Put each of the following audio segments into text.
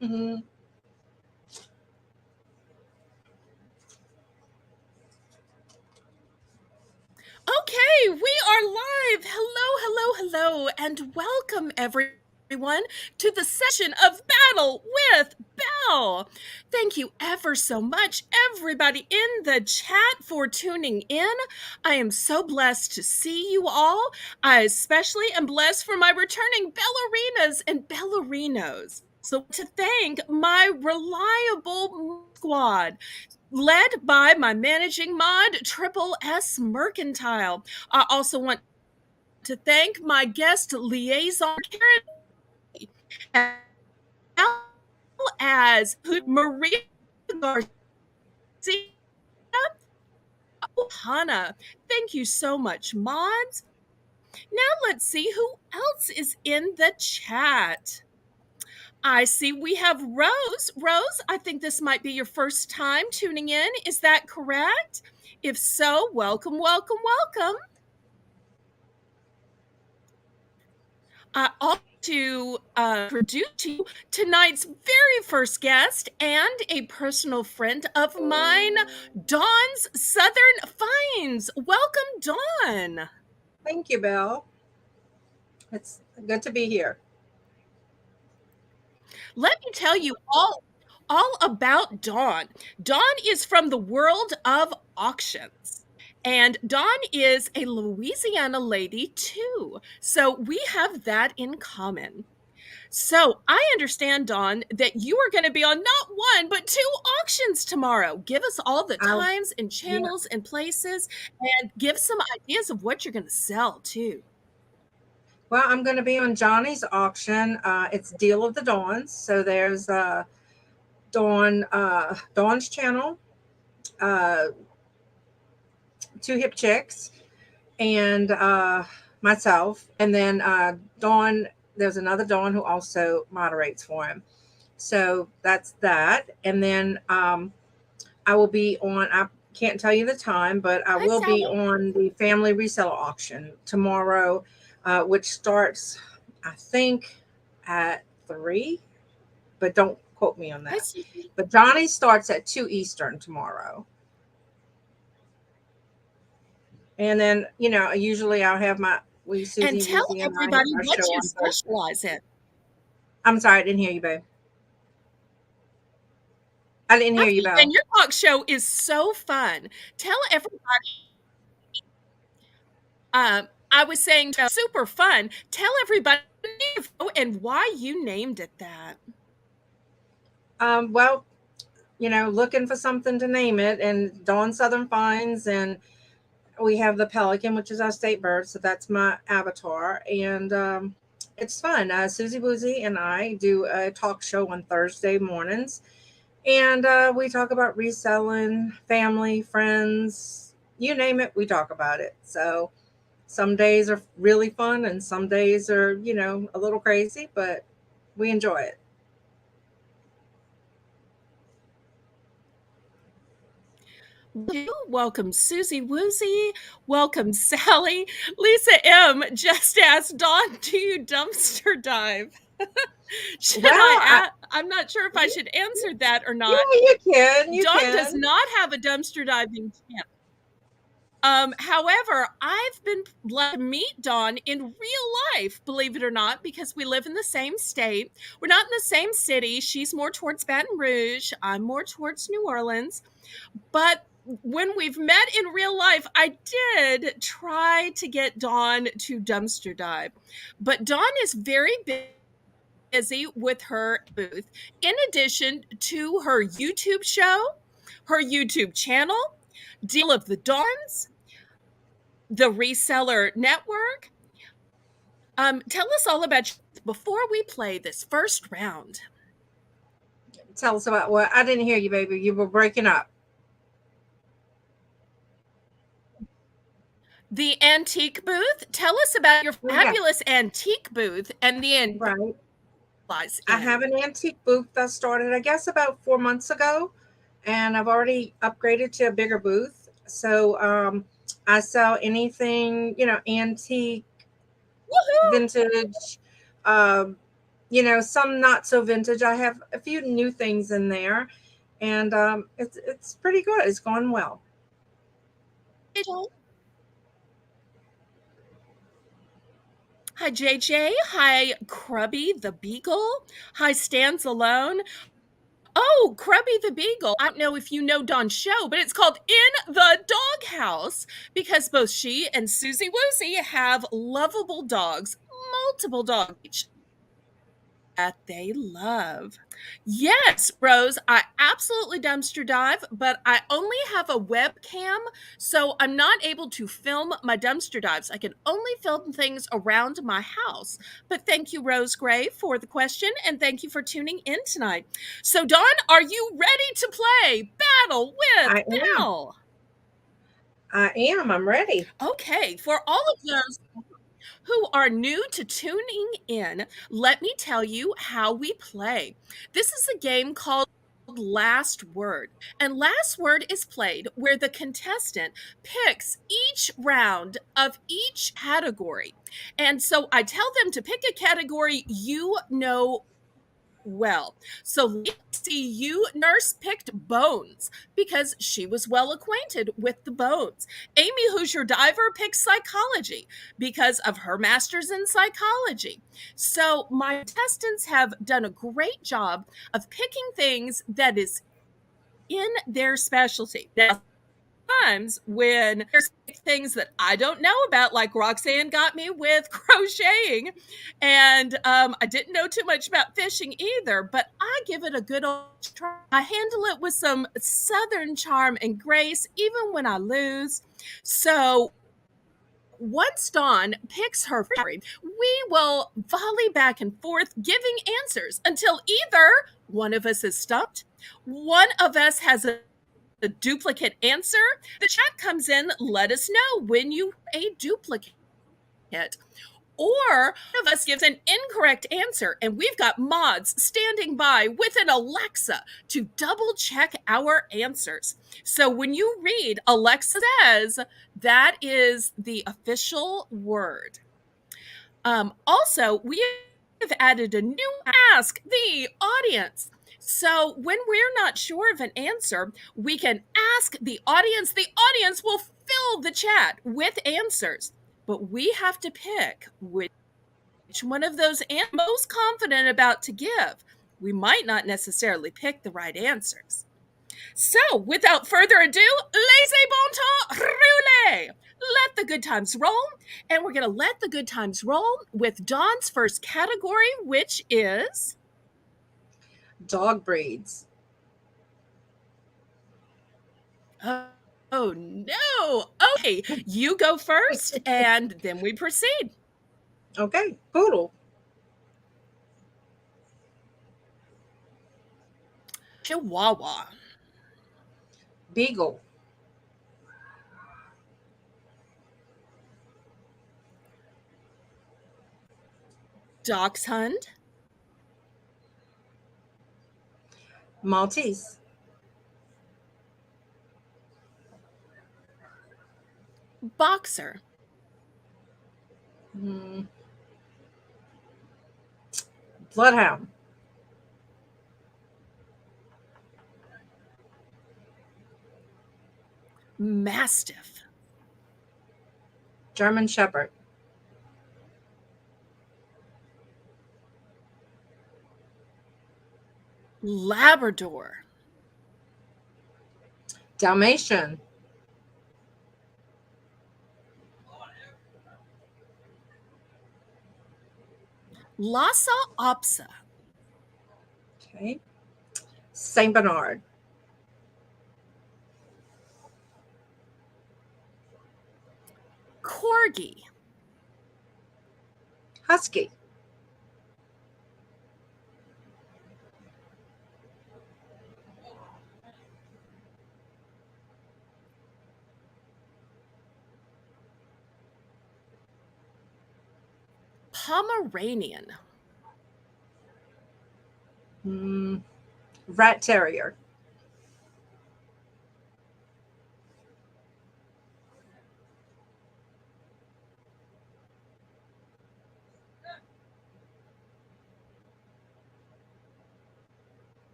Mhm. Okay, we are live. Hello, hello, hello, and welcome everyone to the session of Battle with Belle. Thank you ever so much, everybody in the chat, for tuning in. I am so blessed to see you all. I especially am blessed for my returning ballerinas and ballerinos. So, to thank my reliable squad led by my managing mod, Triple S Mercantile. I also want to thank my guest liaison, as well as Maria Garcia. Hannah. Thank you so much, mods. Now let's see who else is in the chat. I see we have Rose. Rose, I think this might be your first time tuning in. Is that correct? If so, welcome, welcome, welcome. I also to introduce to you tonight's very first guest and a personal friend of mine, Dawn's Southern Finds. Welcome, Dawn. Thank you, Belle. It's good to be here. Let me tell you all about Dawn. Dawn is from the world of auctions. And Dawn is a Louisiana lady too. So we have that in common. So I understand, Dawn, that you are going to be on not one, but two auctions tomorrow. Give us all the I times and Yeah. channels and places and give some ideas of what you're going to sell too. Well, I'm going to be on Johnny's auction. It's Deal of the Dawns. So there's Dawn's channel, uh, Two Hip Chicks, and myself, and then Dawn. There's another Dawn who also moderates for him. So that's that. And then I will be on. I can't tell you the time, but I Hi, will be Sally. on the family reseller auction tomorrow, which starts, I think, at 3. But don't quote me on Hi, that. Susie. But Johnny starts at 2 Eastern tomorrow. And then, usually I'll have my we And Susie tell Woozy and I have everybody our what show you on Thursday. specialize in. I'm sorry, I didn't hear you, babe. I didn't hear you, And Belle. your talk show is so fun. Tell everybody, I was saying super fun. Tell everybody and why you named it that. Well, looking for something to name it, and Dawn Southern Finds, and we have the pelican, which is our state bird. So that's my avatar, and it's fun. Susie Woozy and I do a talk show on Thursday mornings, and we talk about reselling, family, friends, you name it, we talk about it. So some days are really fun, and some days are, a little crazy, but we enjoy it. Welcome, Susie Woozy. Welcome, Sally. Lisa M. just asked Dawn, do you dumpster dive? Should Well, I'm not sure if I should answer that or yeah, not. you can, you Dawn does can. not have a dumpster diving channel. However, I've been blessed to meet Dawn in real life, believe it or not, because we live in the same state. We're not in the same city. She's more towards Baton Rouge. I'm more towards New Orleans. But when we've met in real life, I did try to get Dawn to dumpster dive. But Dawn is very busy with her booth, in addition to her YouTube show, her YouTube channel, Deal of the Dawns, the Reseller Network. Tell us all about you before we play this first round. Tell us about what I didn't hear you, baby. You were breaking up. The antique booth. Tell us about your Oh, yeah, fabulous antique booth and the right. lies I in. have an antique booth that started, I guess, about 4 months ago, and I've already upgraded to a bigger booth. So I sell anything, antique, Woohoo! vintage, um, some not so vintage. I have a few new things in there, and it's pretty good. It's gone well. Hi, JJ. Hi, Crubby the Beagle. Hi, Stands Alone. Oh, Crubby the Beagle. I don't know if you know Dawn's show, but it's called In the Doghouse because both she and Susie Woozy have lovable dogs, multiple dogs each that they love. Yes, Rose, I absolutely dumpster dive, but I only have a webcam, so I'm not able to film my dumpster dives. I can only film things around my house. But thank you, Rose Gray, for the question, and thank you for tuning in tonight. So, Dawn, are you ready to play Battle with I am. Belle? I am. I'm ready. Okay, for all of those who are new to tuning in, let me tell you how we play. This is a game called Last Word. And Last Word is played where the contestant picks each round of each category. And so I tell them to pick a category you know well. So let's see, you nurse picked bones because she was well acquainted with the bones. Amy, who's your diver, picked psychology because of her master's in psychology. So my contestants have done a great job of picking things that is in their specialty. Now, times when there's things that I don't know about, like Roxanne got me with crocheting, and I didn't know too much about fishing either, but I give it a good old try. I handle it with some Southern charm and grace, even when I lose. So once Dawn picks her category, we will volley back and forth giving answers until either one of us is stumped, one of us has a duplicate answer. The chat comes in, let us know when you a duplicate. Or one of us gives an incorrect answer, and we've got mods standing by with an Alexa to double check our answers. So when you read Alexa says, that is the official word. Also, we have added a new ask the audience. So when we're not sure of an answer, we can ask the audience. The audience will fill the chat with answers, but we have to pick which one of those most confident about to give. We might not necessarily pick the right answers. So, without further ado, laissez bon temps rouler. Let the good times roll. And we're going to let the good times roll with Dawn's first category, which is Dog breeds. oh no. Okay, you go first and then we proceed. Okay. Poodle. Chihuahua, Beagle. Dachshund, Maltese. boxer, Mm, Bloodhound. mastiff, German Shepherd. Labrador, Dalmatian. Lhasa Apso, Okay. Saint Bernard. Corgi, Husky. Pomeranian, Mm, Rat Terrier.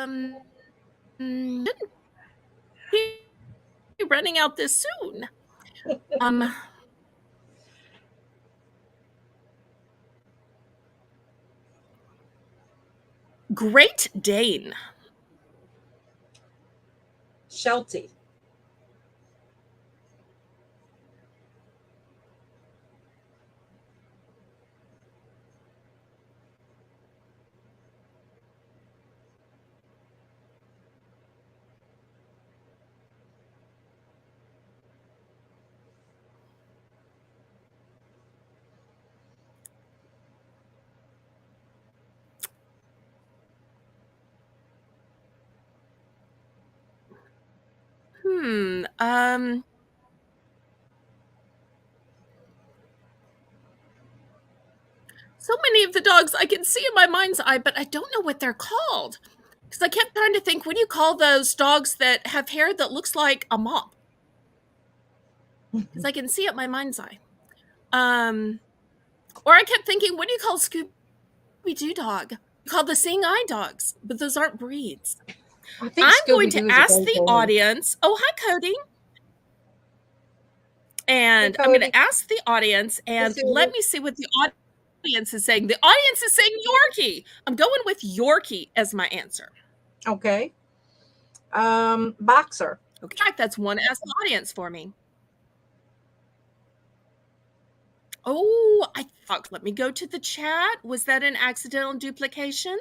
Shouldn't be running out this soon. Um, Great Dane. Sheltie. Hmm. So many of the dogs I can see in my mind's eye, but I don't know what they're called. Because I kept trying to think, what do you call those dogs that have hair that looks like a mop? Because I can see it in my mind's eye. Um, or I kept thinking, what do you call Scooby Doo dog? You call the seeing eye dogs, but those aren't breeds. I think I'm going Scooby to Doo is a ask great the boy. audience. Oh, hi, Cody. Hey, And I'm going Cody. to ask the audience, Hey, and let Susie. me see what the audience is saying. The audience is saying Yorkie. I'm going with Yorkie as my answer. Okay. Boxer. Okay, that's one as the audience for me. Oh, I thought, let me go to the chat. Was that an accidental duplication?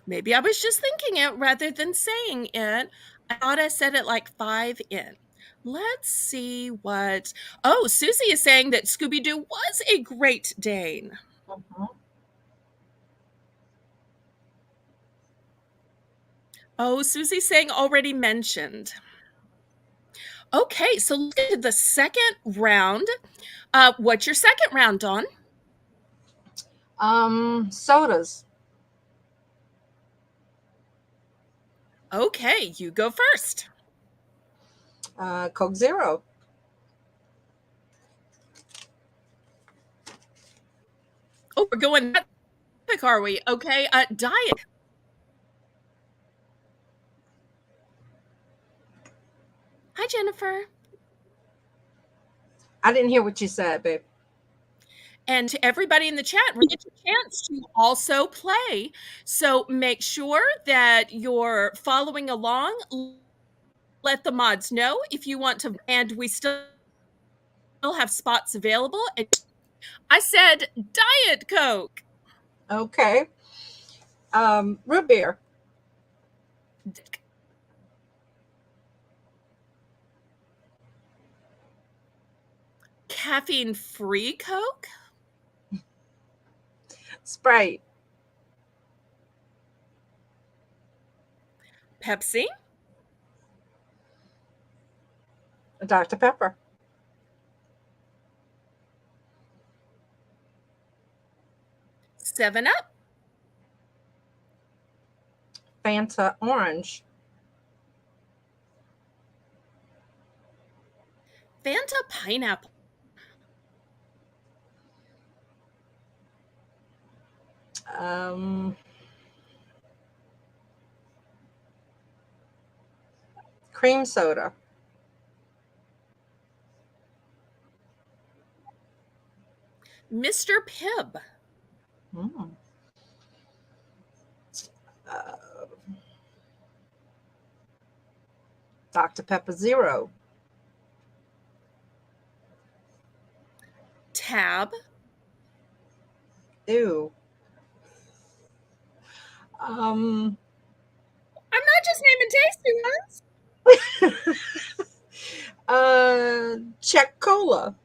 Maybe I was just thinking it rather than saying it. I thought I said it like 5 in. Let's see what. Oh, Susie is saying that Scooby Doo was a Great Dane. Mhm. Oh, Susie's saying already mentioned. Okay, so let's get to the second round. What's your second round, Dawn? Sodas. Okay, you go first. Coke Zero. Oh, we're going that quick, are we? Okay, Diet. Hi, Jennifer. I didn't hear what you said, babe. And to everybody in the chat, we get a chance to also play. So make sure that you're following along. Let the mods know if you want to, and we still have spots available. And I said Diet Coke. Okay. Root beer. Caffeine free Coke. Sprite. Pepsi. Dr. Pepper. Seven Up. Fanta Orange. Fanta Pineapple. Um, Cream soda. Mr. Pibb. Mm. Uh, Dr. Pepper Zero. Tab. Ew. Um, I'm not just naming tasty ones. Czech Cola.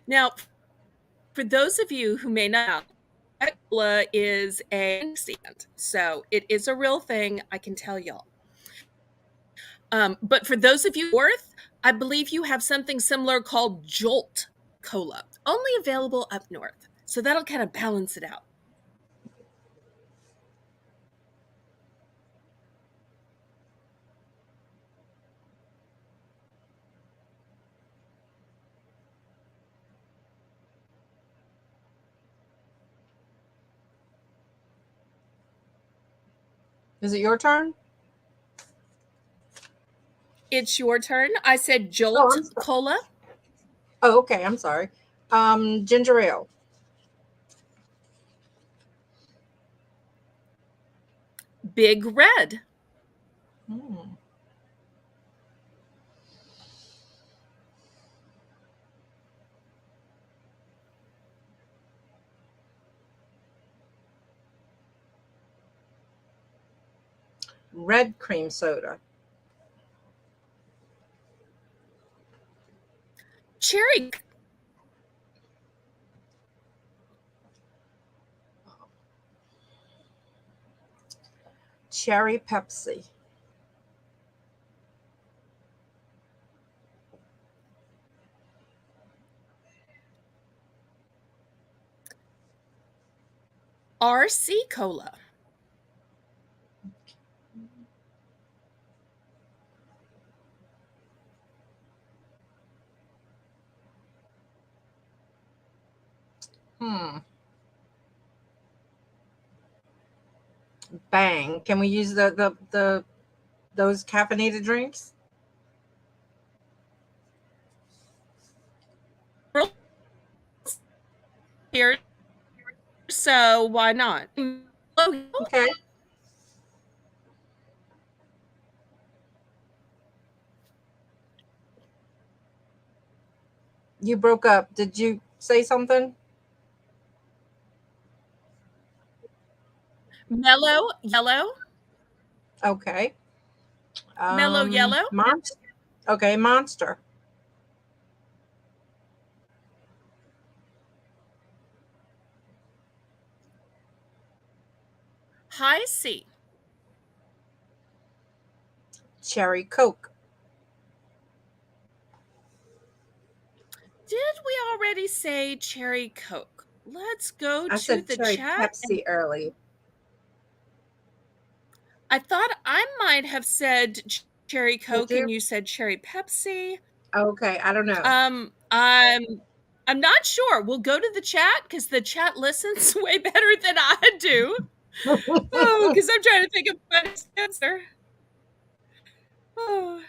Now, for those of you who may not know, cola is a stand, so it is a real thing. I can tell y'all. But for those of you north, I believe you have something similar called Jolt Cola, only available up north. So that'll kind of balance it out. Is it your turn? It's your turn. I said Oh, Jolt Cola. Oh, okay. I'm sorry. Ginger ale. Big Red. Hmm. Red cream soda. Cherry. Cherry Pepsi. RC Cola. Hmm. Bang. Can we use the those caffeinated drinks? Here, so why not? Okay. You broke up. Did you say something? Mellow Yellow. Okay. Mellow Yellow. Monster. Okay, Monster. High C. Cherry Coke. Did we already say Cherry Coke? Let's go I to said the cherry chat. Pepsi early. I thought I might have said Cherry Did Coke and you? you said Cherry Pepsi. Okay, I don't know. Um, I'm I'm not sure. We'll go to the chat because the chat listens way better than I do. Oh, because I'm trying to think of my answer. Oh.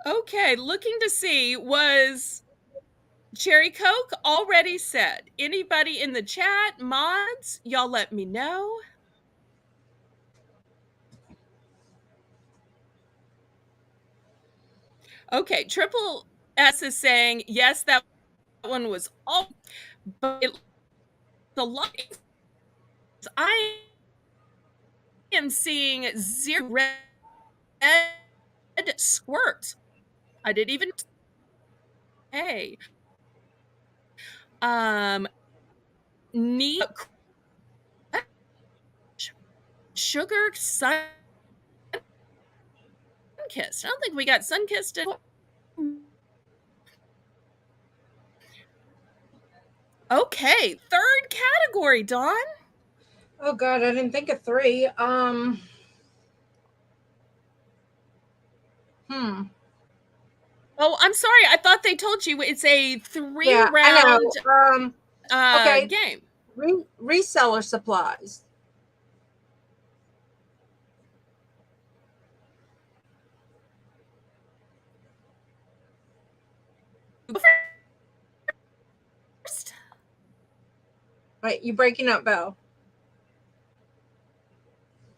Okay, looking to see was Cherry Coke already said. Anybody in the chat, mods, y'all let me know. Okay, Triple S is saying yes, that one was all, but the lights. I am seeing zero red squirt. I didn't even. Hey, need sugar sun kissed. I don't think we got sun kissed. Okay, third category, Dawn. Oh God, I didn't think of three. Hmm. Oh, I'm sorry. I thought they told you it's a three Yeah, I round know. Okay. game. Reseller supplies. First, Wait, you breaking up, Belle?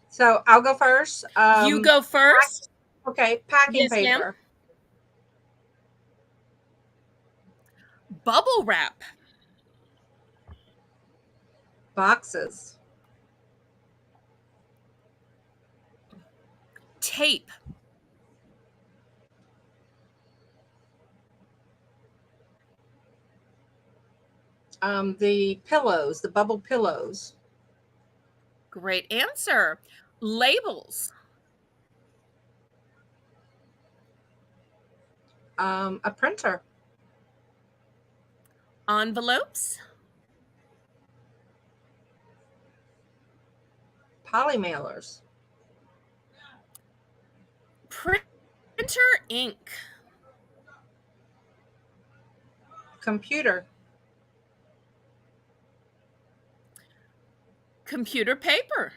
So I'll go first. you go first. Okay, packing Yes, ma'am. paper, Bubble wrap, boxes, tape, the pillows, the bubble pillows, great answer. Labels, a printer, envelopes, polymailers, printer ink, computer, Computer paper.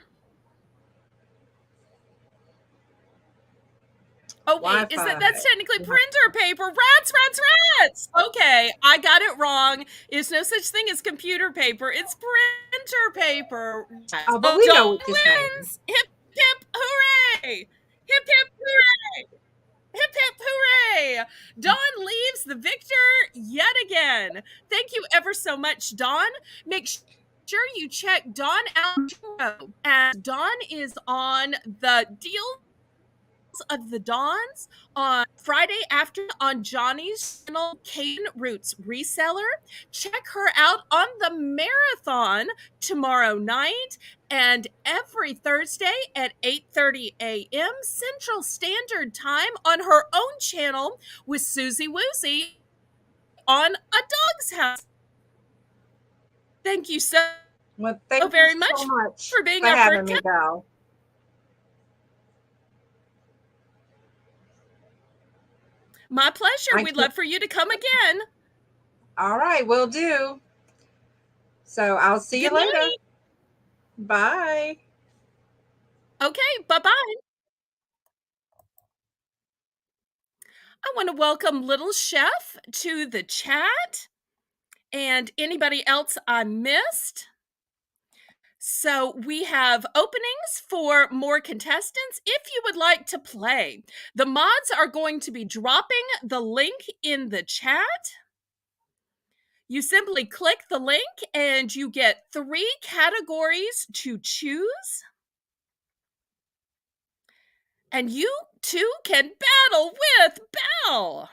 Oh wait, Wi-Fi. that's technically printer paper? Rats, rats, rats. Okay, I got it wrong. There's no such thing as computer paper. It's printer paper. Oh, but Oh, we know Dawn what this means. wins. Hip hip hooray! Hip hip hooray! Hip hip hooray! Dawn leaves the victor yet again. Thank you ever so much, Dawn. Make sure you check Dawn out tomorrow, as Dawn is on the Deals of the Dawns on Friday after on Johnny's channel, Caden Roots Reseller. Check her out on the marathon tomorrow night and every Thursday at 8:30 a.m. Central Standard Time on her own channel with Susie Woozy on A Dog's House. Thank you so Well, thank very you much so much for being for our having first me, Belle. My pleasure. We'd love for you to come again. All right, will do. So I'll see you Good later. night. Bye. Okay, bye-bye. I want to welcome Little Chef to the chat and anybody else I missed. So we have openings for more contestants if you would like to play. The mods are going to be dropping the link in the chat. You simply click the link and you get 3 categories to choose. And you too can battle with Belle.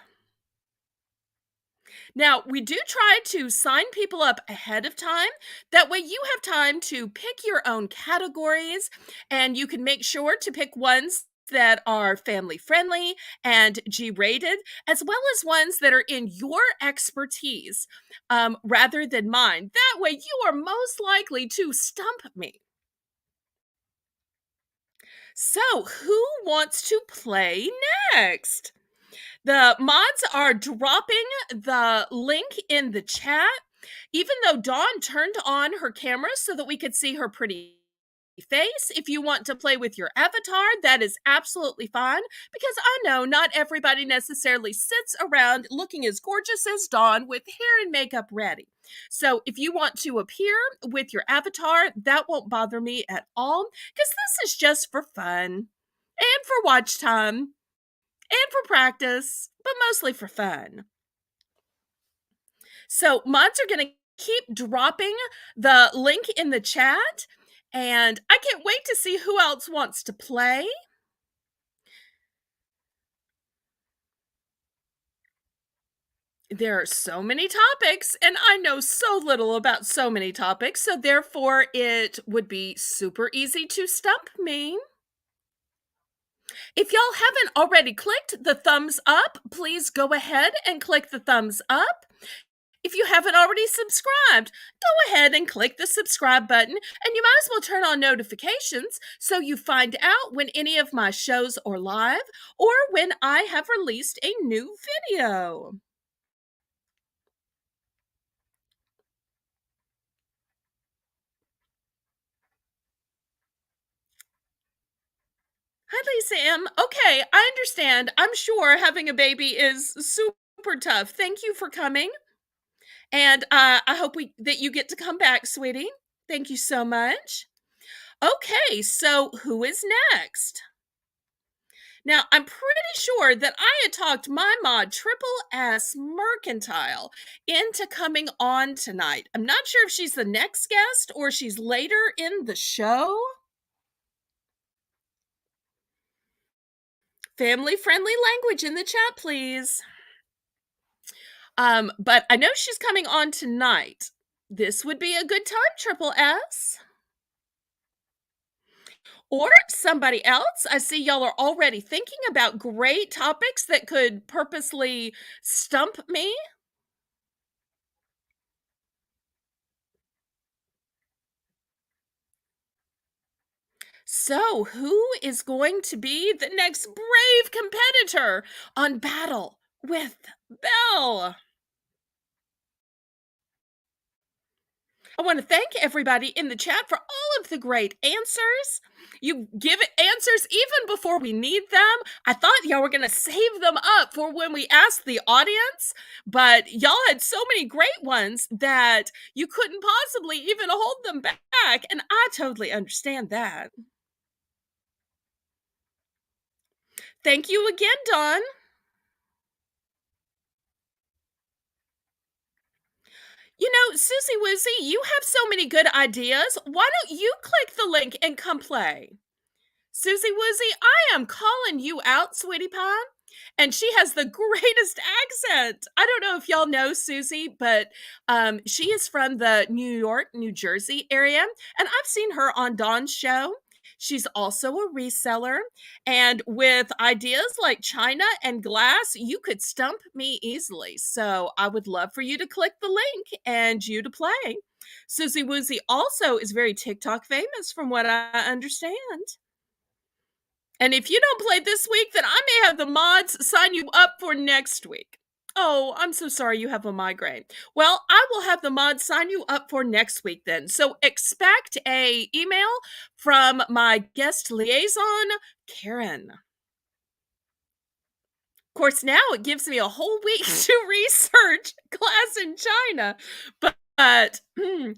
Now, we do try to sign people up ahead of time. That way you have time to pick your own categories, and you can make sure to pick ones that are family friendly and G-rated, as well as ones that are in your expertise rather than mine. That way you are most likely to stump me. So, who wants to play next? The mods are dropping the link in the chat. Even though Dawn turned on her camera so that we could see her pretty face, if you want to play with your avatar, that is absolutely fine, because I know not everybody necessarily sits around looking as gorgeous as Dawn with hair and makeup ready. So if you want to appear with your avatar, that won't bother me at all, because this is just for fun and for watch time and for practice, but mostly for fun. So mods are going to keep dropping the link in the chat, and I can't wait to see who else wants to play. There are so many topics, and I know so little about so many topics, so therefore it would be super easy to stump me. If y'all haven't already clicked the thumbs up, please go ahead and click the thumbs up. If you haven't already subscribed, go ahead and click the subscribe button, and you might as well turn on notifications so you find out when any of my shows are live or when I have released a new video. Hi, Lisa M. Okay, I understand. I'm sure having a baby is super tough. Thank you for coming. And I hope that you get to come back, sweetie. Thank you so much. Okay, so who is next? Now, I'm pretty sure that I had talked my mod, Triple S Mercantile, into coming on tonight. I'm not sure if she's the next guest or she's later in the show. Family-friendly language in the chat, please. But I know she's coming on tonight. This would be a good time, Triple S. Or somebody else. I see y'all are already thinking about great topics that could purposely stump me. So, who is going to be the next brave competitor on Battle with Belle? I want to thank everybody in the chat for all of the great answers. You give it answers even before we need them. I thought y'all were going to save them up for when we asked the audience, but y'all had so many great ones that you couldn't possibly even hold them back, and I totally understand that. Thank you again, Dawn. You know, Susie Woozy, you have so many good ideas. Why don't you click the link and come play? Susie Woozy, I am calling you out, sweetie pie. And she has the greatest accent. I don't know if y'all know Susie, but she is from the New York, New Jersey area. And I've seen her on Dawn's show. She's also a reseller. And with ideas like China and glass, you could stump me easily. So I would love for you to click the link and you to play. Susie Woozy also is very TikTok famous, from what I understand. And if you don't play this week, then I may have the mods sign you up for next week. Oh, I'm so sorry you have a migraine. Well, I will have the mods sign you up for next week then. So expect a email from my guest liaison, Karen. Of course, now it gives me a whole week to research class in China. But even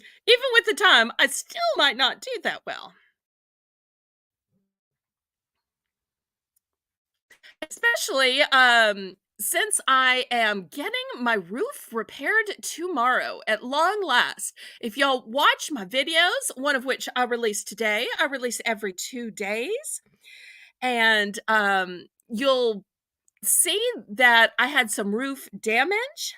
with the time, I still might not do that well. Especially since I am getting my roof repaired tomorrow at long last. If y'all watch my videos, one of which I release today, I release every 2 days, and you'll see that I had some roof damage.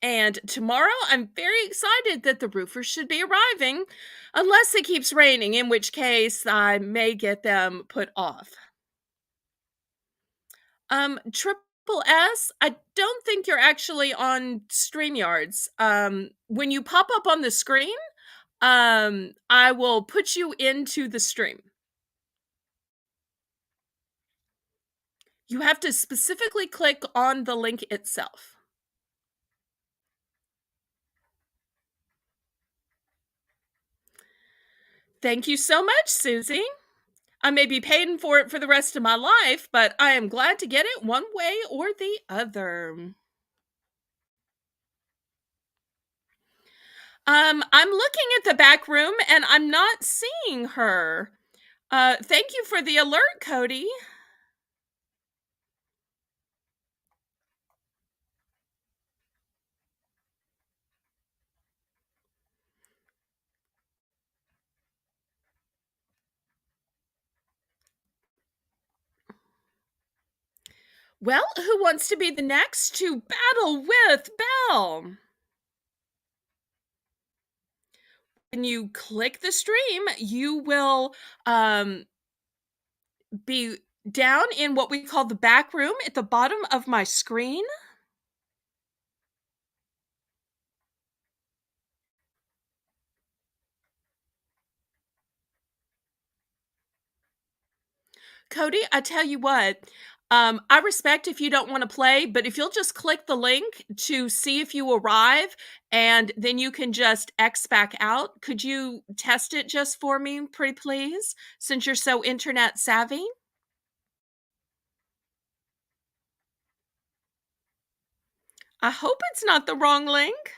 And tomorrow, I'm very excited that the roofer should be arriving, unless it keeps raining, in which case I may get them put off. Triple S, I don't think you're actually on StreamYards. When you pop up on the screen, I will put you into the stream. You have to specifically click on the link itself. Thank you so much, Susie. I may be paying for it for the rest of my life, but I am glad to get it one way or the other. I'm looking at the back room and I'm not seeing her. Thank you for the alert, Cody. Well, who wants to be the next to battle with Belle? When you click the stream, you will be down in what we call the back room at the bottom of my screen. Cody, I tell you what, I respect if you don't want to play, but if you'll just click the link to see if you arrive, and then you can just X back out. Could you test it just for me, pretty please, since you're so internet savvy? I hope it's not the wrong link.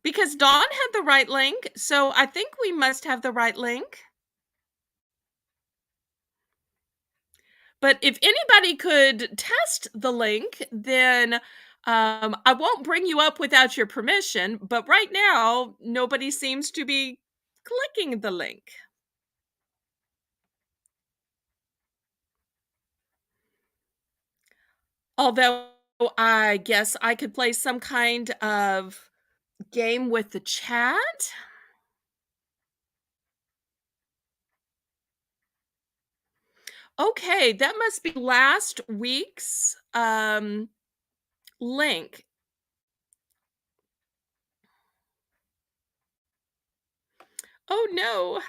Because Dawn had the right link, so I think we must have the right link. But if anybody could test the link, then I won't bring you up without your permission. But right now, nobody seems to be clicking the link. Although I guess I could play some kind of game with the chat. Okay, that must be last week's link. Oh no.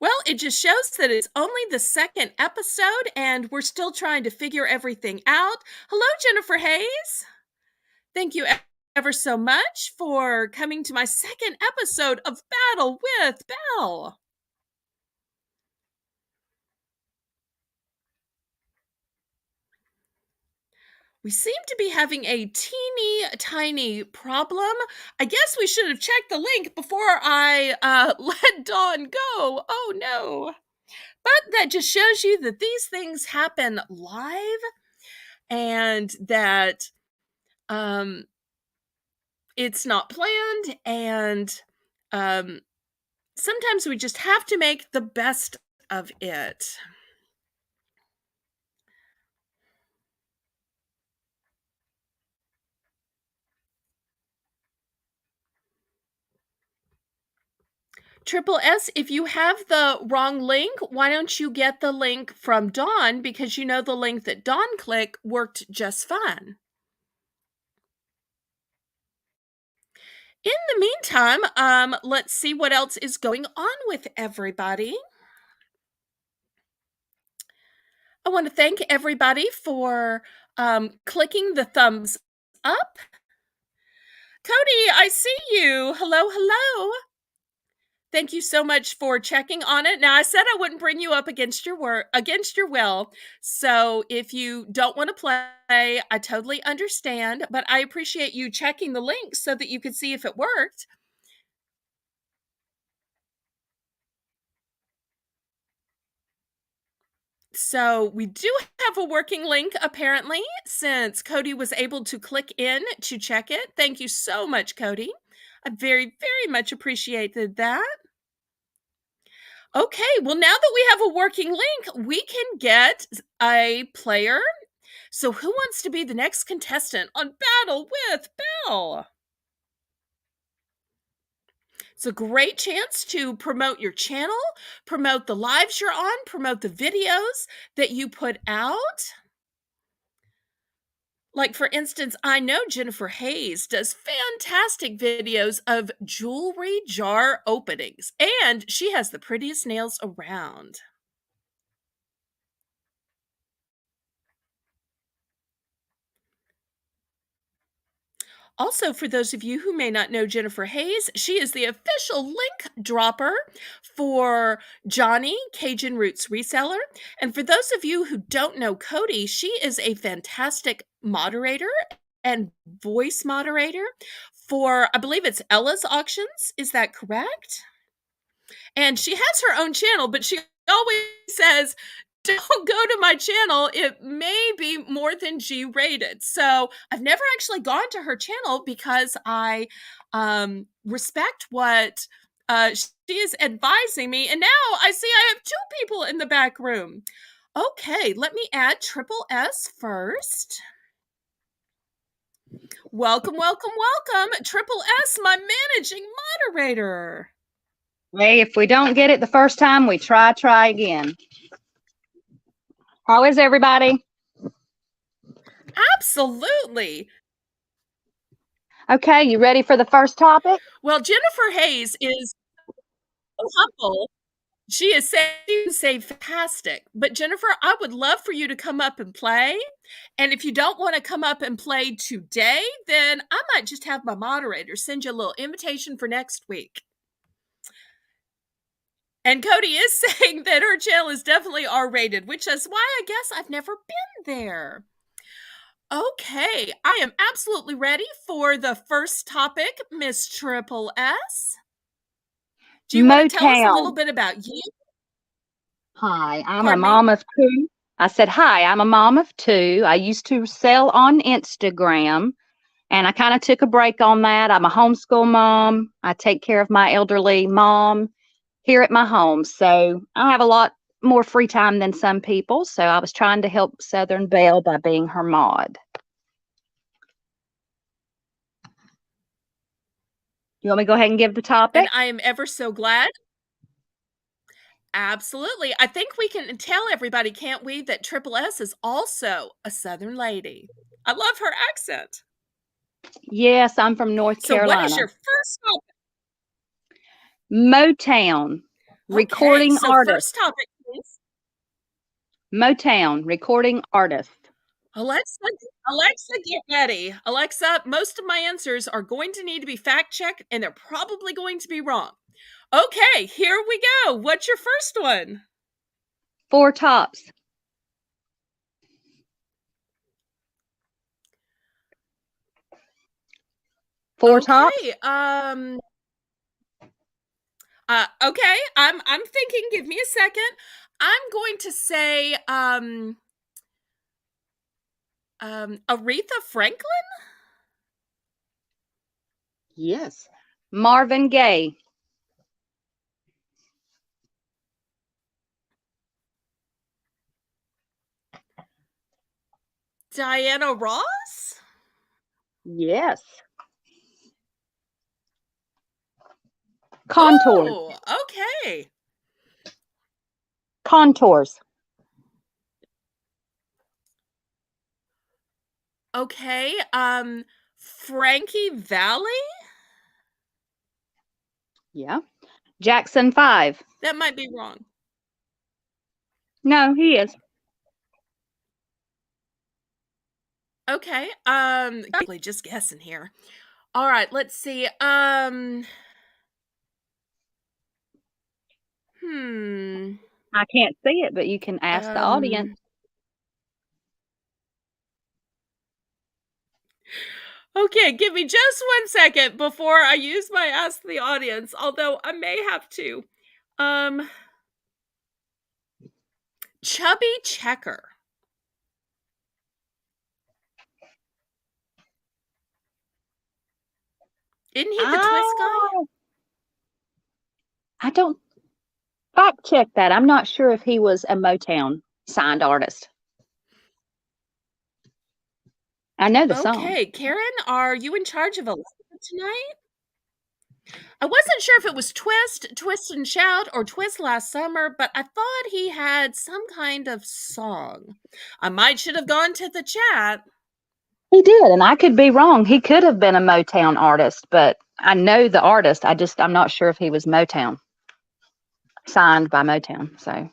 Well, it just shows that it's only the second episode and we're still trying to figure everything out. Hello, Jennifer Hayes. Thank you ever so much for coming to my second episode of Battle with Belle. We seem to be having a teeny tiny problem. I guess we should have checked the link before I let Dawn go. Oh no. But that just shows you that these things happen live and that it's not planned, and sometimes we just have to make the best of it. Triple S, if you have the wrong link, why don't you get the link from Dawn, because you know the link that Dawn clicked worked just fine. In the meantime, let's see what else is going on with everybody. I want to thank everybody for clicking the thumbs up. Cody, I see you. Hello, hello. Thank you so much for checking on it. Now, I said I wouldn't bring you up against your will. So if you don't want to play, I totally understand, but I appreciate you checking the link so that you could see if it worked. So we do have a working link, apparently, since Cody was able to click in to check it. Thank you so much, Cody. I very, very much appreciated that. Okay, well, now that we have a working link, we can get a player. So who wants to be the next contestant on Battle with Belle? It's a great chance to promote your channel, promote the lives you're on, promote the videos that you put out. Like, for instance, I know Jennifer Hayes does fantastic videos of jewelry jar openings, and she has the prettiest nails around. Also, for those of you who may not know Jennifer Hayes, she is the official link dropper for Johnny, Cajun Roots Reseller. And for those of you who don't know Cody, she is a fantastic moderator and voice moderator for, I believe it's Ella's Auctions. Is that correct? And she has her own channel, but she always says, don't go to my channel. It may be more than G rated. So I've never actually gone to her channel because I respect what she is advising me. And now I see I have 2 people in the back room. Okay, let me add Triple S first. Welcome, welcome, welcome. Triple S, my managing moderator. Hey, if we don't get it the first time, we try again. How is everybody? Absolutely. Okay, you ready for the first topic? Well, Jennifer Hayes is so humble. She is say fantastic. But Jennifer, I would love for you to come up and play. And if you don't want to come up and play today, then I might just have my moderator send you a little invitation for next week. And Cody is saying that her channel is definitely R-rated, which is why I guess I've never been there. Okay, I am absolutely ready for the first topic, Miss Triple S. Do you want to tell us a little bit about you? Hi, I'm a mom of 2. I said, hi, I'm a mom of 2. I used to sell on Instagram, and I kind of took a break on that. I'm a homeschool mom. I take care of my elderly mom here at my home. So I have a lot more free time than some people. So I was trying to help Southern Belle by being her mod. You want me to go ahead and give the topic? And I am ever so glad. Absolutely. I think we can tell everybody, can't we, that Triple S is also a Southern lady. I love her accent. Yes, I'm from North Carolina. So what is your first topic? Motown. Okay, Recording so artist. first topic, please. Motown, recording artist. Alexa, Alexa, get ready. Alexa, most of my answers are going to need to be fact checked and they're probably going to be wrong. Okay, here we go. What's your first one? Four Tops. Four Tops. Okay, okay, I'm thinking, give me a second. I'm going to say Aretha Franklin? Yes. Marvin Gaye. Diana Ross? Yes. Contours. Oh, okay. Contours. Okay, Frankie Valley? Yeah. Jackson 5. That might be wrong. No, he is. Okay, probably just guessing here. All right, let's see. I can't see it, but you can ask the audience. Okay, give me just 1 second before I use my ask the audience, although I may have to. Chubby Checker. Isn't he the twist guy? I don't fact check that. I'm not sure if he was a Motown signed artist. I know the song. Okay, Karen, are you in charge of Alexa tonight? I wasn't sure if it was Twist and Shout, or Twist Last Summer, but I thought he had some kind of song. I might should have gone to the chat. He did, and I could be wrong. He could have been a Motown artist, but I know the artist. I'm not sure if he was Motown, signed by Motown. So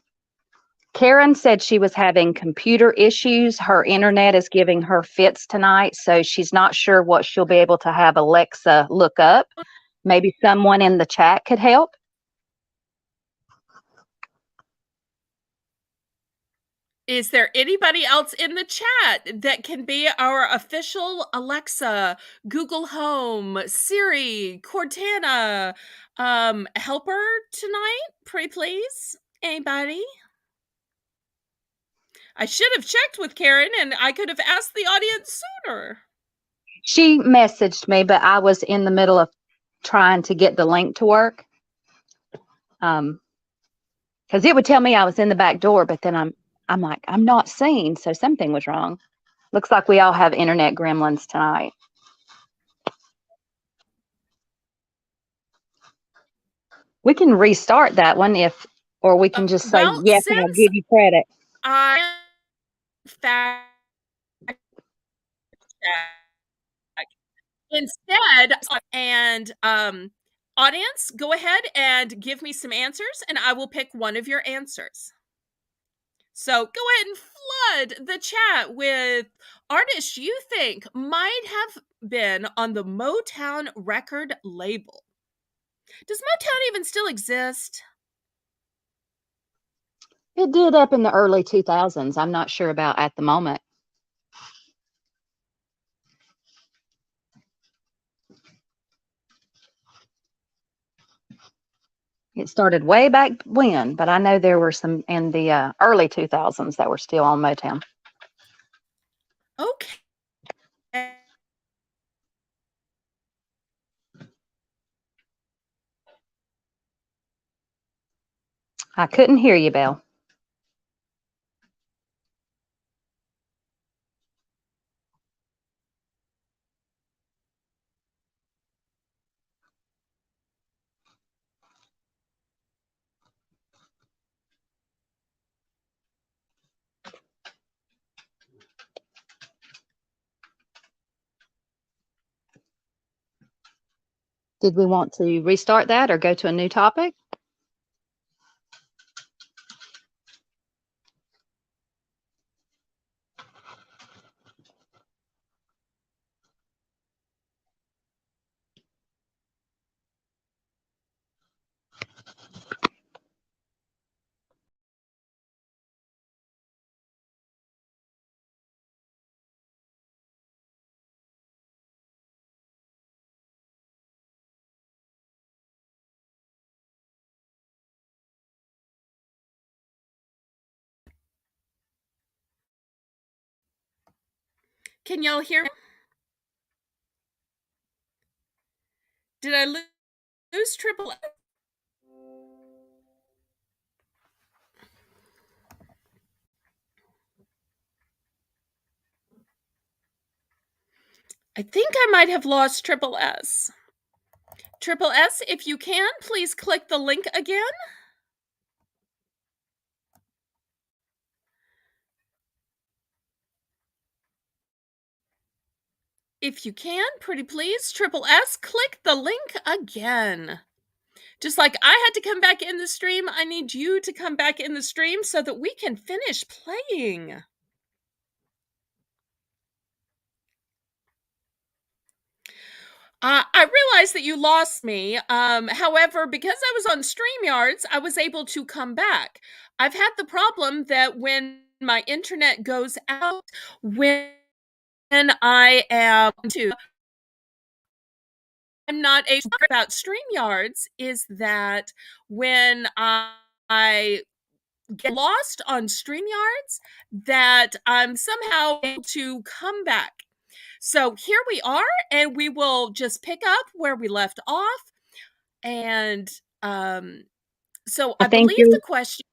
Karen said she was having computer issues. Her internet is giving her fits tonight, so she's not sure what she'll be able to have Alexa look up. Maybe someone in the chat could help. Is there anybody else in the chat that can be our official Alexa, Google Home, Siri, Cortana helper tonight? Pretty please? Anybody? I should have checked with Karen and I could have asked the audience sooner. She messaged me, but I was in the middle of trying to get the link to work. Because it would tell me I was in the back door, but then I'm like, I'm not seen, so something was wrong. Looks like we all have internet gremlins tonight. We can restart that one or we can just say, Well, yes, and I'll give you credit. I fact instead, and audience, go ahead and give me some answers and I will pick one of your answers. So go ahead and flood the chat with artists you think might have been on the Motown record label. Does Motown even still exist? It did up in the early 2000s. I'm not sure about at the moment. It started way back when, but I know there were some in the early 2000s that were still on Motown. Okay. I couldn't hear you, Belle. Did we want to restart that or go to a new topic? Can y'all hear me? Did I lose triple? I think I might have lost Triple S. Triple S, if you can, please click the link again. If you can, pretty please, Triple S, click the link again. Just like I had to come back in the stream, I need you to come back in the stream so that we can finish playing. I realized that you lost me. However, because I was on StreamYards, I was able to come back. I've had the problem that when my internet goes out, when I am to, I'm not able to talk about StreamYards is that when I get lost on StreamYards, that I'm somehow able to come back. So here we are, and we will just pick up where we left off. And so I believe the question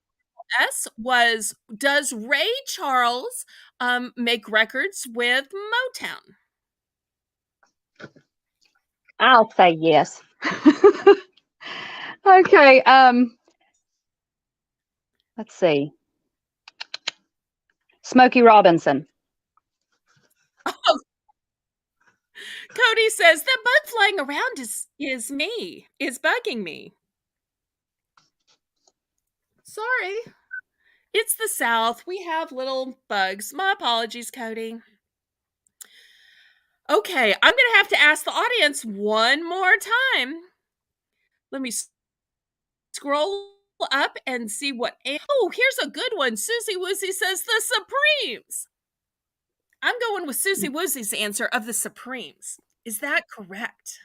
was, does Ray Charles make records with Motown? I'll say yes. Okay. Let's see. Smokey Robinson. Oh. Cody says that bug flying around is bugging me. Sorry. It's the South. We have little bugs. My apologies, Cody. Okay, I'm going to have to ask the audience one more time. Let me scroll up and see what. Oh, here's a good one. Susie Woozy says the Supremes. I'm going with Susie Woozy's answer of the Supremes. Is that correct?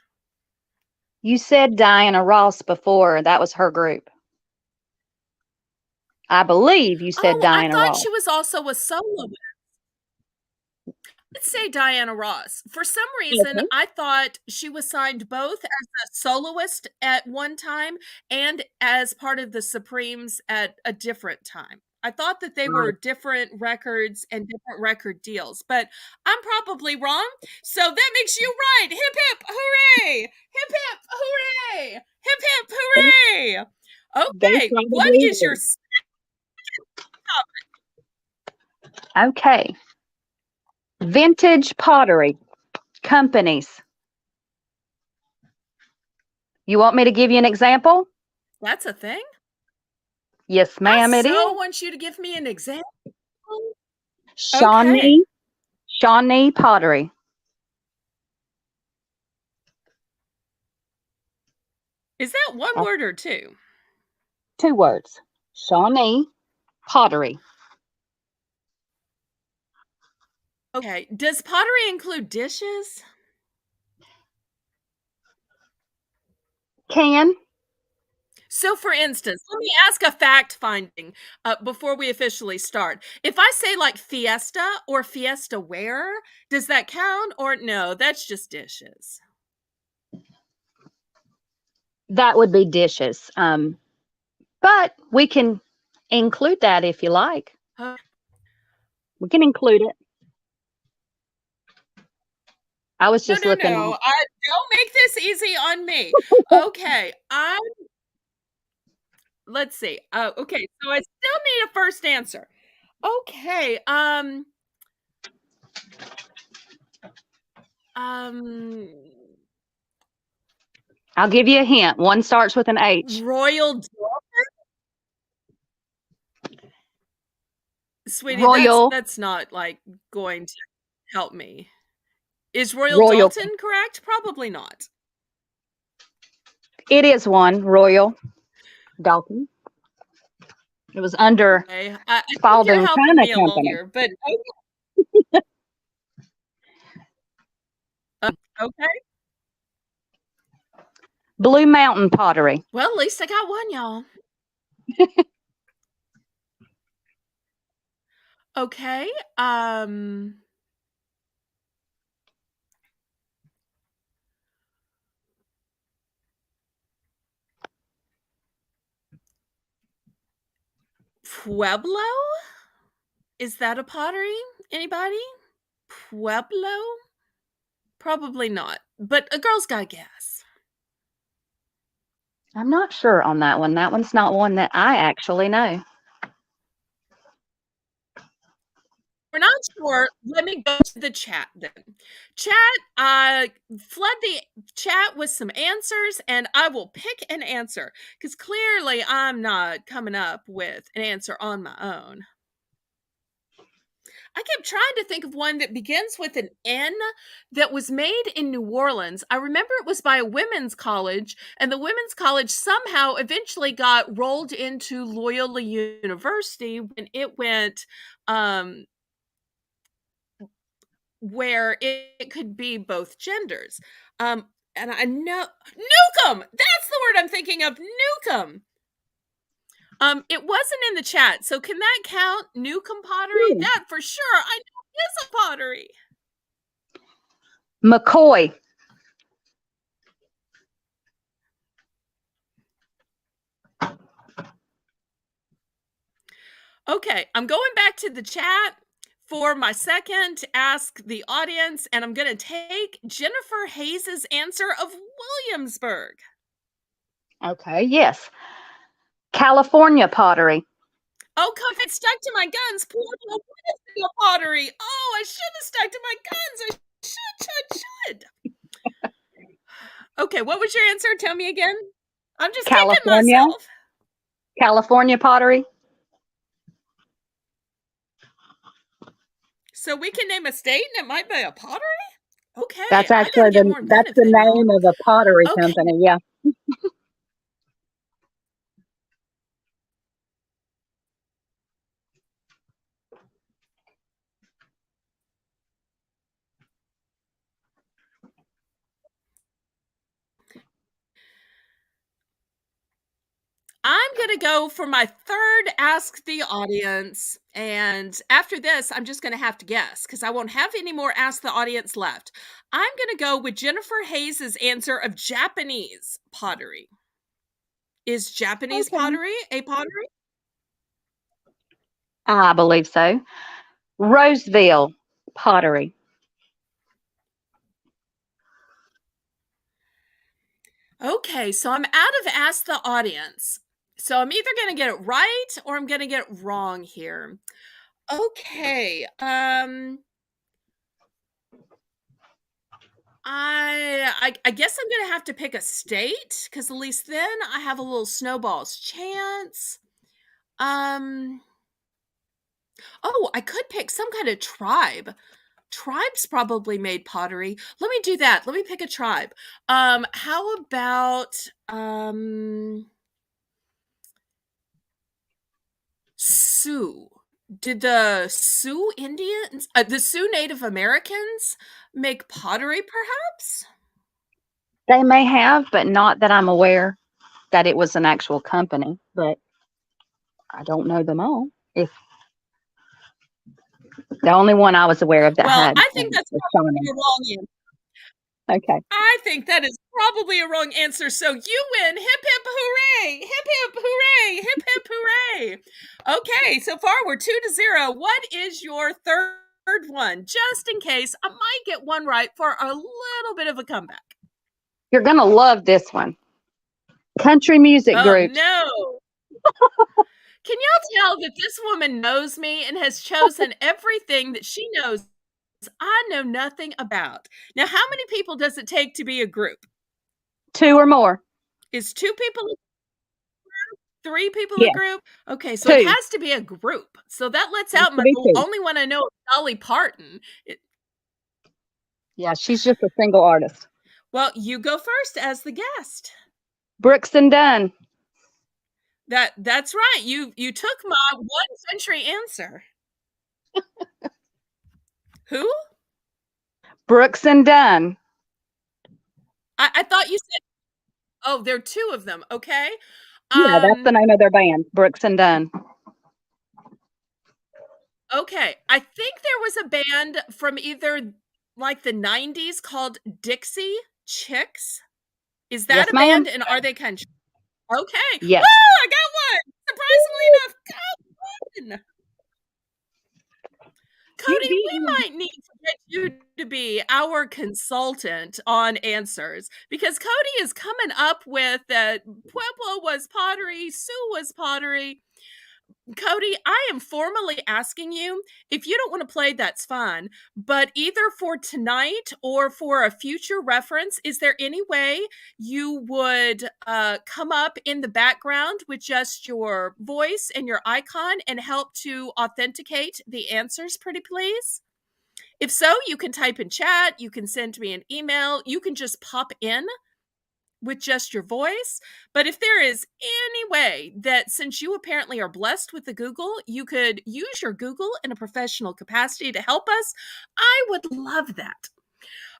You said Diana Ross before. That was her group. I believe you said Diana Ross. I thought she was also a soloist. Let's say Diana Ross. For some reason, okay. I thought she was signed both as a soloist at one time and as part of the Supremes at a different time. I thought that they were different records and different record deals, but I'm probably wrong. So that makes you right. Hip, hip, hooray! Hip, hip, hooray! Hip, hip, hooray! Okay, what is your topic? Okay. Vintage pottery companies. You want me to give you an example? That's a thing? Yes, ma'am, it is. I so want you to give me an example. Shawnee pottery. Is that one word or two? 2 words. Shawnee pottery. Okay. Does pottery include dishes? Can. So, for instance, let me ask a fact finding before we officially start. If I say like Fiesta or Fiesta ware, does that count or no? That's just dishes. That would be dishes. But we can include that if you like. We can include it. I was just looking. No. Don't make this easy on me. Okay. Let's see. Okay. So I still need a first answer. Okay. I'll give you a hint. One starts with an H. Royal Dolphin? Sweetie, that's not like going to help me. Is Royal Dalton correct? Probably not. It is one, Royal Dalton. It was under Spalding China Company. Here, but okay. Blue Mountain pottery. Well, at least I got one, y'all. Okay. Pueblo? Is that a pottery? Anybody? Pueblo? Probably not, but a girl's got to guess. I'm not sure on that one. That one's not one that I actually know. We're not sure. Let me go to the chat then. Chat, flood the chat with some answers, and I will pick an answer because clearly I'm not coming up with an answer on my own. I kept trying to think of one that begins with an N that was made in New Orleans. I remember it was by a women's college, and the women's college somehow eventually got rolled into Loyola University when it went where it could be both genders. And I know Newcomb. That's the word I'm thinking of. Newcomb. It wasn't in the chat, so can that count? Newcomb pottery? That for sure. I know is a pottery. McCoy. Okay, I'm going back to the chat for my second Ask the Audience, and I'm going to take Jennifer Hayes's answer of Williamsburg. Okay, yes. California pottery. Oh, come on, stuck to my guns. Pueblo is a pottery. Oh, I should have stuck to my guns. I should. Okay, what was your answer? Tell me again. I'm just thinking myself. California pottery. So we can name a state and it might be a pottery? Okay. That's actually that's the name of a pottery company, yeah. I'm going to go for my third Ask the Audience. And after this, I'm just going to have to guess because I won't have any more Ask the Audience left. I'm going to go with Jennifer Hayes's answer of Japanese pottery. Is Japanese pottery a pottery? I believe so. Roseville pottery. Okay, so I'm out of Ask the Audience. So I'm either going to get it right or I'm going to get it wrong here. Okay. I guess I'm going to have to pick a state because at least then I have a little snowball's chance. Oh, I could pick some kind of tribe. Tribes probably made pottery. Let me do that. Let me pick a tribe. How about Sioux? Did the Sioux Indians, the Sioux Native Americans make pottery perhaps? They may have, but not that I'm aware that it was an actual company, but I don't know them all. If the only one I was aware of that had. I think that's probably a wrong answer. Okay. I think that is probably a wrong answer. So you win. Hip, hip, hooray. Hip, hip, hooray. Hip, hip, hooray. Okay, so far we're 2-0. What is your third one? Just in case I might get one right for a little bit of a comeback. You're going to love this one. Country music groups. Oh, no. Can y'all tell that this woman knows me and has chosen everything that she knows I know nothing about? Now, how many people does it take to be a group? 2 or more. Is 2 people a group? 3 people a group? Okay, so 2. it has to be a group. So that lets out my only one I know is Dolly Parton. Yeah, she's just a single artist. Well, you go first as the guest. Brooks and Dunn. That's right. You took my 1 century answer. Who? Brooks and Dunn. I thought you said, oh, there are 2 of them. Okay. Yeah, that's the name of their band, Brooks and Dunn. Okay. I think there was a band from either like the 90s called Dixie Chicks. Is that a band? And are they country? Okay. Yes. Woo! I got one. Surprisingly enough. Cody, we might need to get you to be our consultant on answers because Cody is coming up with that Pueblo was pottery, Sioux was pottery. Cody, I am formally asking you, if you don't want to play, that's fine. But either for tonight or for a future reference, is there any way you would come up in the background with just your voice and your icon and help to authenticate the answers, pretty please? If so, you can type in chat, you can send me an email, you can just pop in with just your voice. But if there is any way that, since you apparently are blessed with the Google, you could use your Google in a professional capacity to help us, I would love that.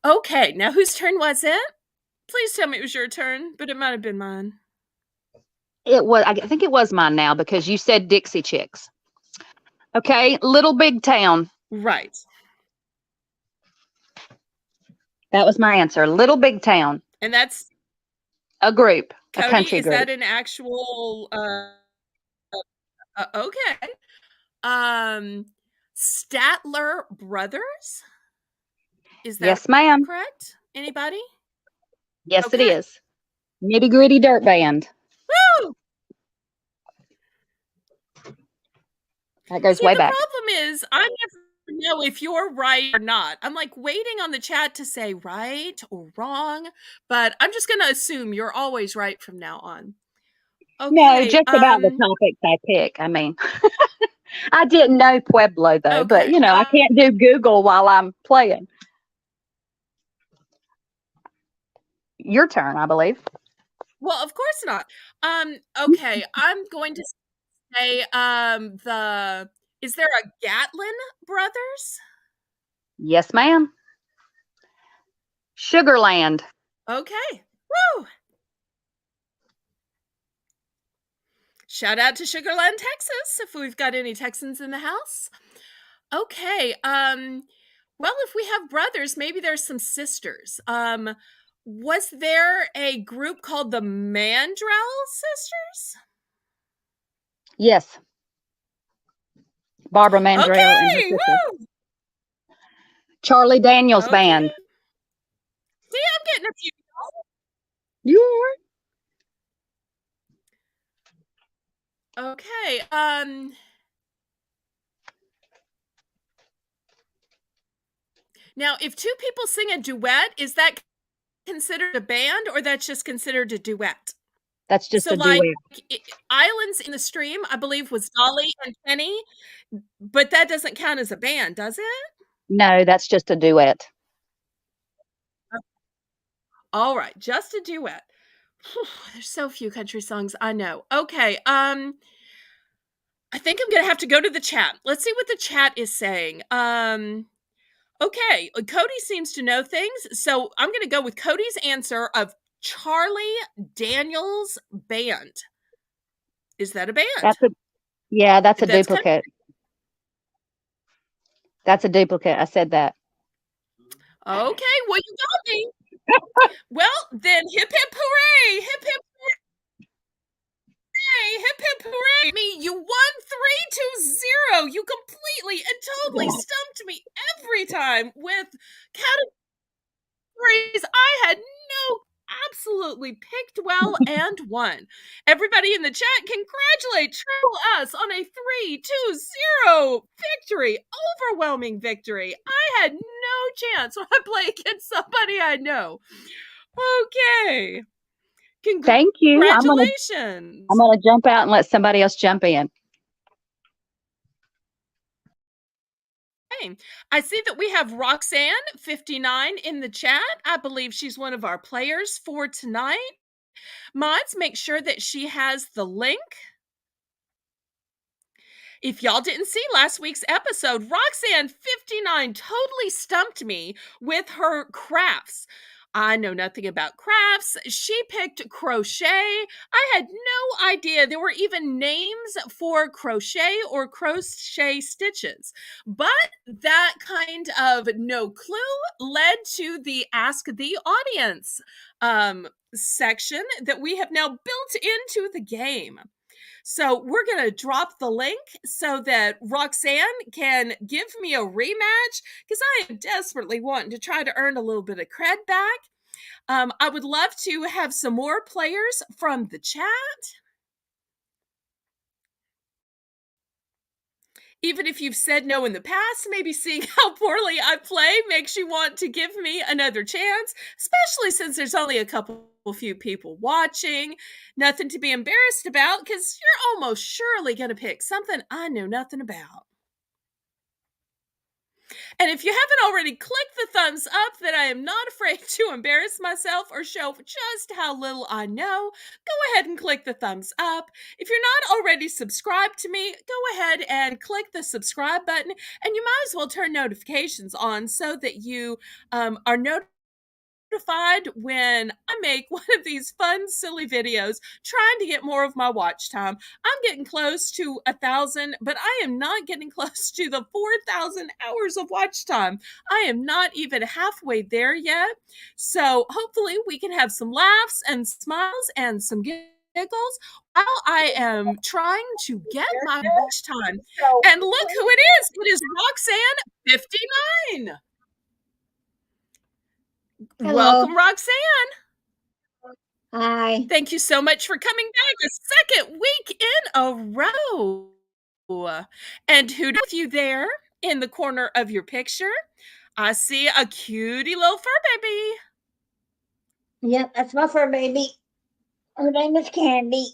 Okay, now whose turn was it? Please tell me it was your turn, but it might have been mine. It was. I think it was mine now because you said Dixie Chicks. Okay, Little Big Town. Right. That was my answer. Little Big Town. And that's a group, Cody, a country is group. that an actual okay. Statler Brothers? Is that Yes, ma'am. correct? Anybody? Yes, Okay. it is. Nitty Gritty Dirt Band. Woo! That goes See, way the back. problem is I never know if you're right or not. I'm like waiting on the chat to say right or wrong, but I'm just going to assume you're always right from now on. Okay. No, just about the topics I pick. I mean, I didn't know Pueblo though, Okay. but I can't do Google while I'm playing. Your turn, I believe. Well, of course not. Okay, I'm going to say is there a Gatlin Brothers? Yes, ma'am. Sugarland. Okay. Woo! Shout out to Sugarland, Texas, if we've got any Texans in the house. Okay. Well, if we have brothers, maybe there's some sisters. Was there a group called the Mandrell Sisters? Yes. Barbara Mandrell and her Okay. sister. Woo! Charlie Daniels Okay. Band. See, I'm getting a few. You are. Okay. Now, if two people sing a duet, is that considered a band or that's just considered a duet? That's just So a like duet. Islands in the Stream, I believe, was Dolly and Kenny, but that doesn't count as a band, does it? No, that's just a duet. All right, just a duet. Whew, there's so few country songs I know. Okay, I think I'm gonna have to go to the chat. Let's see what the chat is saying. Okay, Cody seems to know things, so I'm gonna go with Cody's answer of Charlie Daniels Band. Is that a band? That's a duplicate. That's a duplicate. I said that. Okay, well, you got me. Well, then hip hip hooray! Hip hip hooray! Hip hip hooray! You won 3-0. You completely and totally stumped me every time with categories I had absolutely picked well and won. Everybody in the chat, congratulate us on a 3-0 victory. Overwhelming victory. I had no chance when I play against somebody I know. Okay. Thank you. Congratulations. I'm gonna jump out and let somebody else jump in. I see that we have Roxanne 59 in the chat. I believe she's one of our players for tonight. Mods, make sure that she has the link. If y'all didn't see last week's episode, Roxanne 59 totally stumped me with her crafts. I know nothing about crafts. She picked crochet. I had no idea there were even names for crochet or crochet stitches. But that kind of no clue led to the Ask the Audience section that we have now built into the game. So we're going to drop the link so that Roxanne can give me a rematch because I am desperately wanting to try to earn a little bit of cred back. I would love to have some more players from the chat. Even if you've said no in the past, maybe seeing how poorly I play makes you want to give me another chance, especially since there's only a few people watching. Nothing to be embarrassed about because you're almost surely going to pick something I know nothing about. And if you haven't already, click the thumbs up that I am not afraid to embarrass myself or show just how little I know. Go ahead and click the thumbs up. If you're not already subscribed to me, go ahead and click the subscribe button, and you might as well turn notifications on so that you are notified when I make one of these fun, silly videos trying to get more of my watch time. I'm getting close to 1,000, but I am not getting close to the 4,000 hours of watch time. I am not even halfway there yet. So hopefully we can have some laughs and smiles and some giggles while I am trying to get my watch time. And look who it is. It is Roxanne 59. Hello. Welcome, Roxanne. Hi. Thank you so much for coming back a second week in a row. And who's with you there in the corner of your picture? I see a cutie little fur baby. Yep, that's my fur baby. Her name is Candy.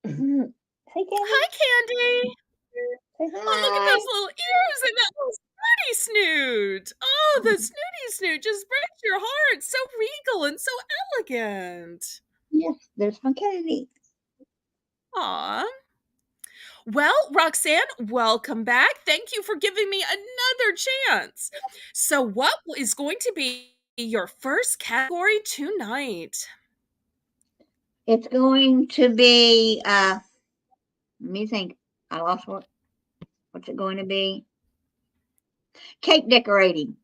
Say Candy. Hi, Candy. Say hi. Oh, look at those little ears and that little snooty snoot. Oh, the snooty snoot just breaks your heart. So regal and so elegant. Yes, there's my Candy. Aw. Well, Roxanne, welcome back. Thank you for giving me another chance. So, what is going to be your first category tonight? It's going to be let me think. I lost what's it going to be? Cake decorating.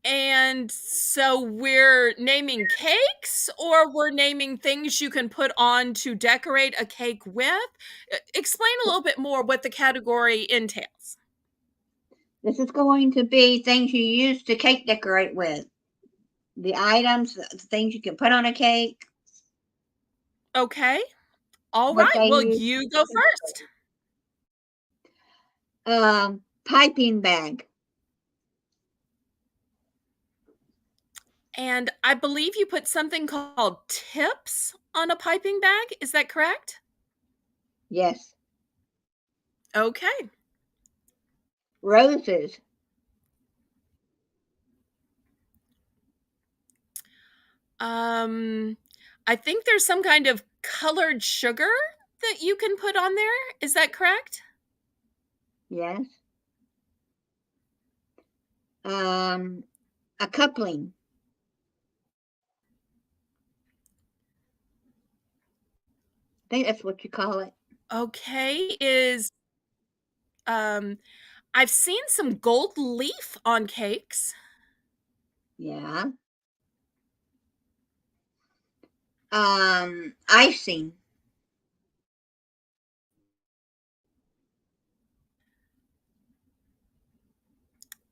And so we're naming cakes, or we're naming things you can put on to decorate a cake with? Explain a little bit more what the category entails. This is going to be things you use to cake decorate with. The items, the things you can put on a cake. Okay. All What right. they Well, use. you go first. Piping bag. And I believe you put something called tips on a piping bag. Is that correct? Yes. Okay. Roses. I think there's some kind of colored sugar that you can put on there. Is that correct? Yes. A coupling. I think that's what you call it. Okay. I've seen some gold leaf on cakes. Yeah. Icing.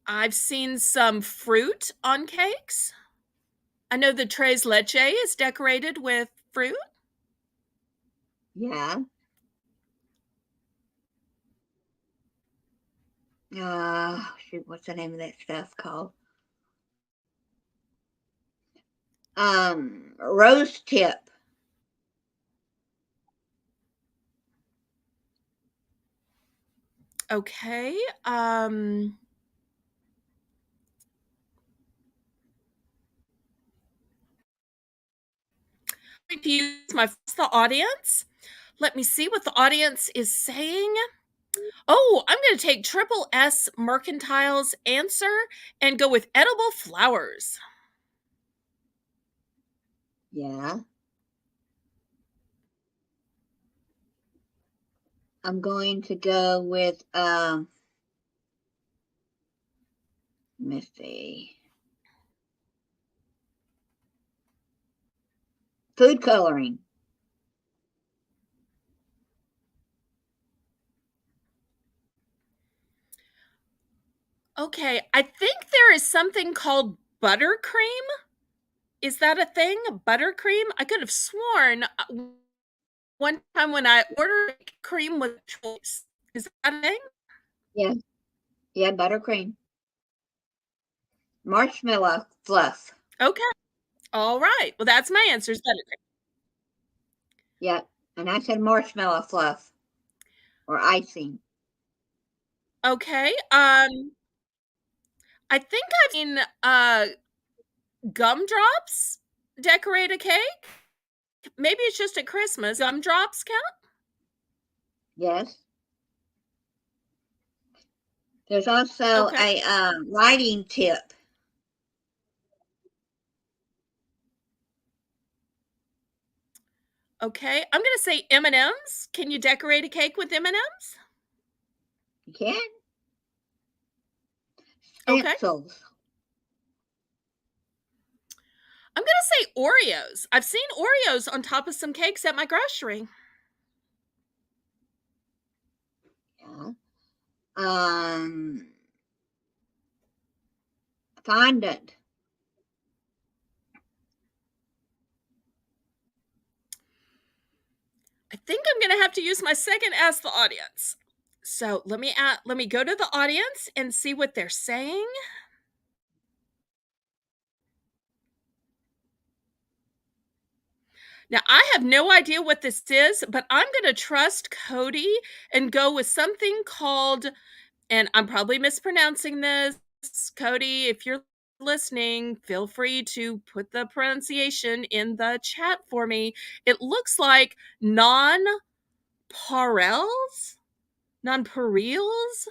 I've seen some fruit on cakes. I know the tres leche is decorated with fruit. Yeah. Shoot, what's the name of that stuff called? Rose tip. Okay. To use the audience. Let me see what the audience is saying. Oh, I'm going to take Triple S Mercantile's answer and go with edible flowers. Yeah. I'm going to go with let me see. Food coloring. Okay, I think there is something called buttercream. Is that a thing? Buttercream? I could have sworn one time when I ordered cream with choice. Is that a thing? Yeah. Yeah, buttercream. Marshmallow fluff. Okay. All right. Well, that's my answer is buttercream. Yeah. And I said marshmallow fluff or icing. Okay. I think I've seen gumdrops decorate a cake. Maybe it's just at Christmas. Gumdrops count? Yes. There's also Okay. a writing tip. Okay. I'm going to say M&Ms. Can you decorate a cake with M&Ms? You can. Okay. Stencils. I'm going to say Oreos. I've seen Oreos on top of some cakes at my grocery. Yeah. Fondant. I think I'm going to have to use my second ask the audience. So let me go to the audience and see what they're saying. Now, I have no idea what this is, but I'm going to trust Cody and go with something called, and I'm probably mispronouncing this. Cody, if you're listening, feel free to put the pronunciation in the chat for me. It looks like nonpareils? Nonpareils?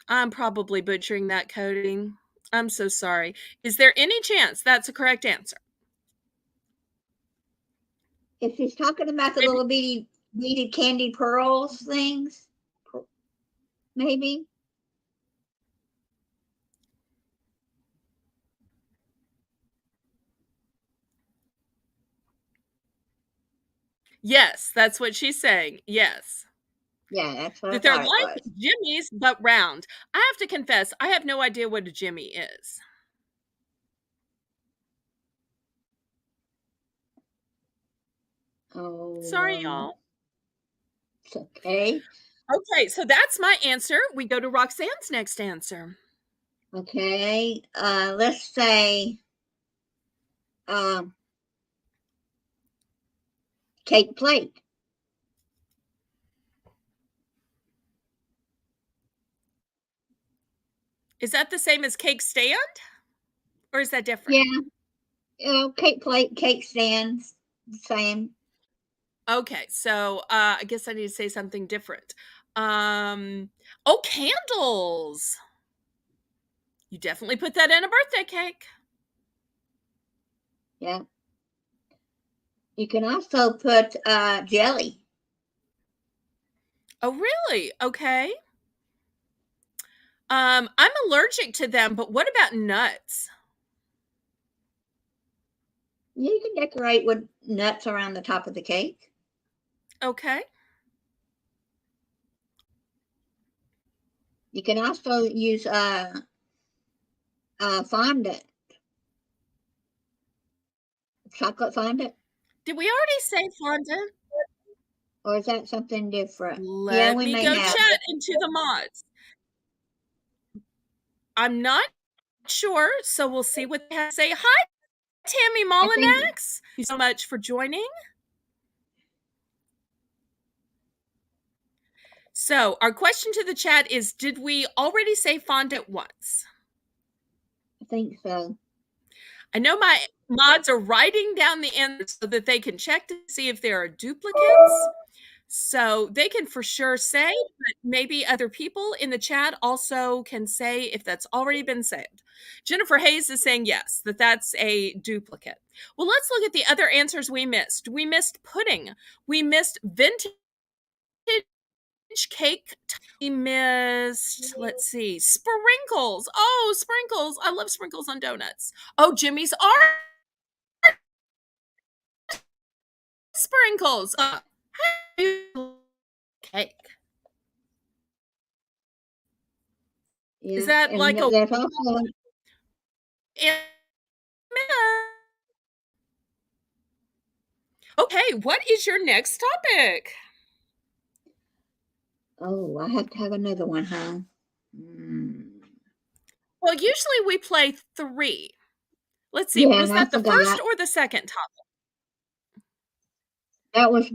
I'm probably butchering that, Cody. I'm so sorry. Is there any chance that's a correct answer? If she's talking about the little bitty beaded candy pearls things, maybe. Yes, that's what she's saying. Yes. Yeah, that's what I That they're thought it like was. jimmies, but round. I have to confess, I have no idea what a jimmy is. Oh, Sorry, y'all. it's okay. Okay, so that's my answer. We go to Roxanne's next answer. Okay. Let's say cake plate. Is that the same as cake stand? Or is that different? Yeah. Cake plate, cake stands, same. Okay, so I guess I need to say something different. Oh, candles. You definitely put that in a birthday cake. Yeah. You can also put jelly. Oh, really? Okay. I'm allergic to them, but what about nuts? You can decorate with nuts around the top of the cake. Okay. You can also use fondant, chocolate fondant, Did we already say fondant? or is that something different? Yeah, Let we me may go have. chat into the mods. I'm not sure, so we'll see what they have to say. Hi, Tammy I think Molinax. Thank you so much for joining. So our question to the chat is, did we already say fondant once? so. I know my mods are writing down the answers so that they can check to see if there are duplicates. So they can for sure say, but maybe other people in the chat also can say if that's already been said. Jennifer Hayes is saying yes, that's a duplicate. Well, let's look at the other answers we missed. We missed pudding. We missed vintage cake. We missed, let's see, sprinkles. Oh, sprinkles. I love sprinkles on donuts. Oh, Jimmy's are sprinkles. How do you cake? Yeah. Is that and like a there's also Okay, what is your next topic? oh, I have to have another one, huh? Well, usually we play 3. Let's see, Yeah, was and I that the first forgot. or the second topic? That was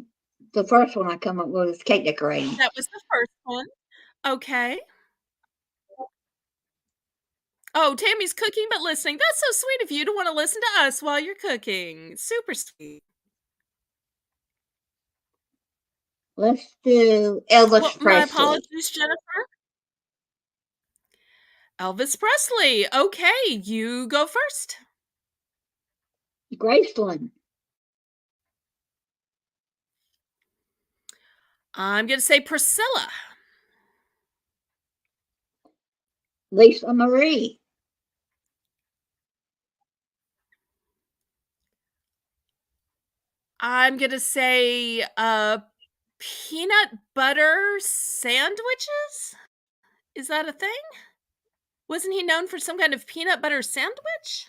the first one I come up with was cake decorating. That was the first one. Okay. Oh, Tammy's cooking but listening. That's so sweet of you to want to listen to us while you're cooking. Super sweet. Let's do Elvis Well, my Presley. apologies, Jennifer. Elvis Presley. Okay, you go first. Graceland. I'm going to say Priscilla. Lisa Marie. I'm going to say peanut butter sandwiches. Is that a thing? Wasn't he known for some kind of peanut butter sandwich?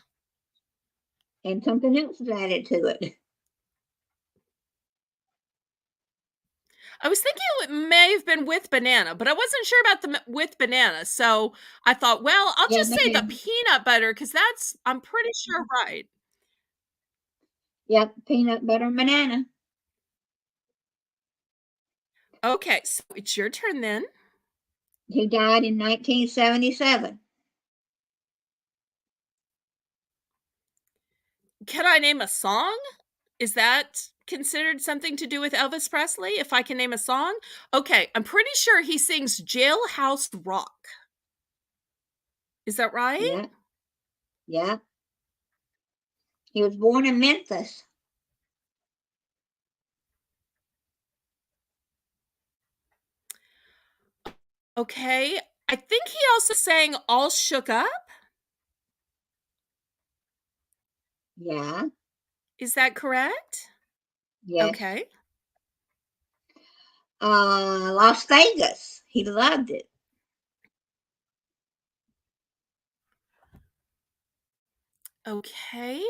And something else is added to it. I was thinking it may have been with banana, but I wasn't sure about the with banana. So I thought, well, I'll just say the peanut butter because that's, I'm pretty sure, right. Yep, peanut butter and banana. Okay, so it's your turn then. He died in 1977. Can I name a song? Is that considered something to do with Elvis Presley? If I can name a song? Okay, I'm pretty sure he sings Jailhouse Rock. Is that right? Yeah. Yeah. He was born in Memphis. Okay. I think he also sang All Shook Up. Yeah. Is that correct? Yes. Okay. Las Vegas. He loved it. Okay.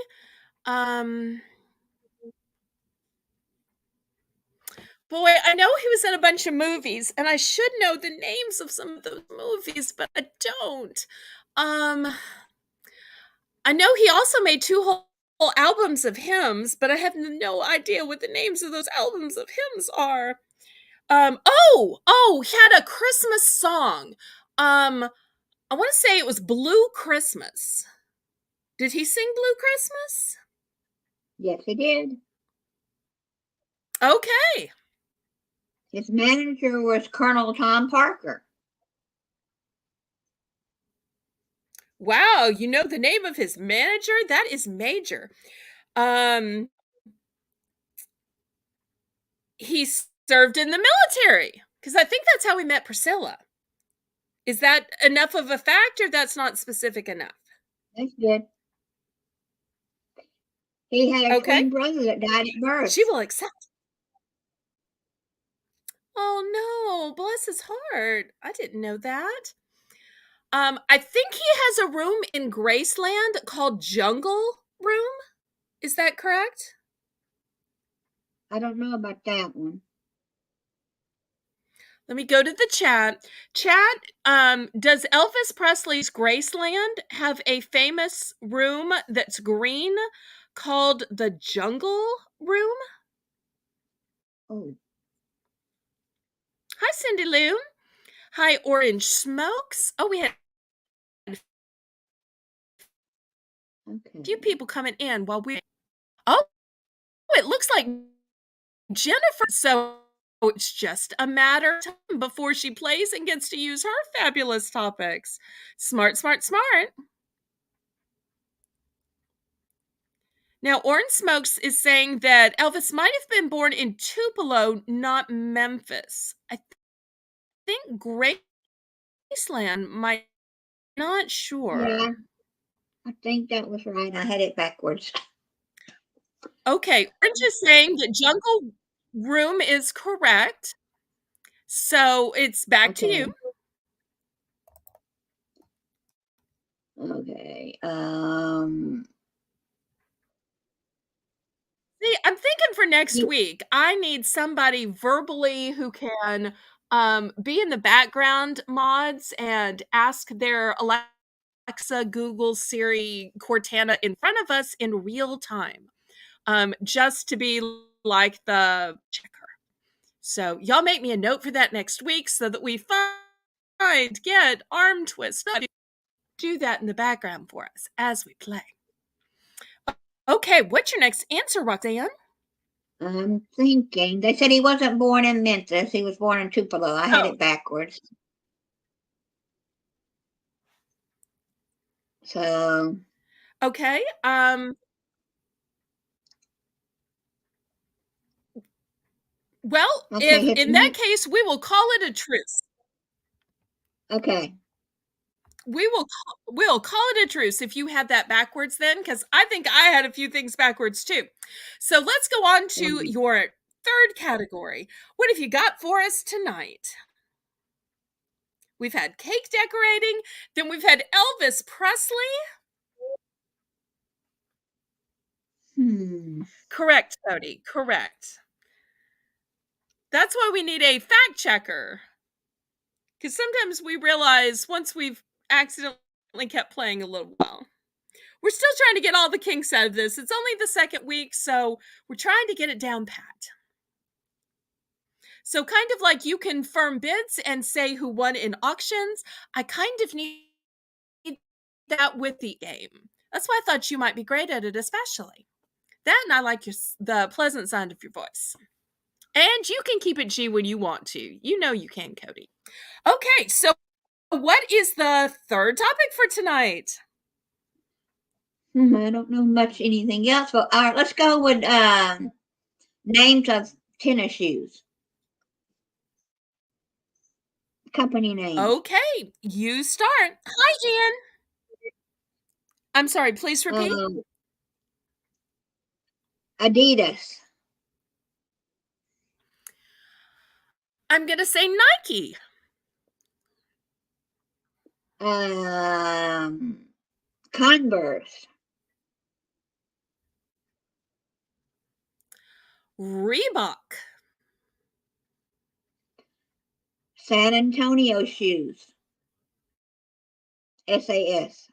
Boy, I know he was in a bunch of movies, and I should know the names of some of those movies, but I don't. I know he also made 2 whole albums of hymns, but I have no idea what the names of those albums of hymns are. He had a Christmas song. I want to say it was Blue Christmas. Did he sing Blue Christmas? Yes, he did. Okay. His manager was Colonel Tom Parker. Wow, you know the name of his manager? That is major. He served in the military because I think that's how we met Priscilla. Is that enough of a fact, or that's not specific enough? That's good. He had a twin brother that died at birth. She will accept. Oh no, bless his heart. I didn't know that. I think he has a room in Graceland called Jungle Room. Is that correct? I don't know about that one. Let me go to the chat. Chat, does Elvis Presley's Graceland have a famous room that's green called the Jungle Room? Oh. Hi, Cindy Lou. Hi, Orange Smokes. Oh, we had a few people coming in while we... Oh, it looks like Jennifer. So it's just a matter of time before she plays and gets to use her fabulous topics. Smart, smart, smart. Now, Orange Smokes is saying that Elvis might have been born in Tupelo, not Memphis. I think Graceland might, not sure. Yeah, I think that was right. I had it backwards. Okay, Orange is saying that Jungle Room is correct. So it's back to you. Okay. See, I'm thinking for next week, I need somebody verbally who can be in the background mods and ask their Alexa, Google, Siri, Cortana in front of us in real time, just to be like the checker. So y'all make me a note for that next week so that we get arm twist. Do that in the background for us as we play. Okay, what's your next answer, Roxanne? I'm thinking. They said he wasn't born in Memphis. He was born in Tupelo. I had it backwards. So. Okay. Well, okay, if in that case, we will call it a truce. Okay. We'll call it a truce if you had that backwards then, because I think I had a few things backwards too. So let's go on to your third category. What have you got for us tonight? We've had cake decorating, then we've had Elvis Presley. Correct, Cody. Correct. That's why we need a fact checker. Because sometimes we realize once we've accidentally kept playing a little while. We're still trying to get all the kinks out of this. It's only the second week, so we're trying to get it down pat. So kind of like you confirm bids and say who won in auctions, I kind of need that with the game. That's why I thought you might be great at it, especially. That, and I like the pleasant sound of your voice. And you can keep it G when you want to. You know you can, Cody. Okay, so what is the third topic for tonight? I don't know much anything else. Well, all right, let's go with names of tennis shoes. Company names. Okay, you start. Hi, Ian. I'm sorry, please repeat. Adidas. I'm going to say Nike. Converse. Reebok. San Antonio shoes. SAS.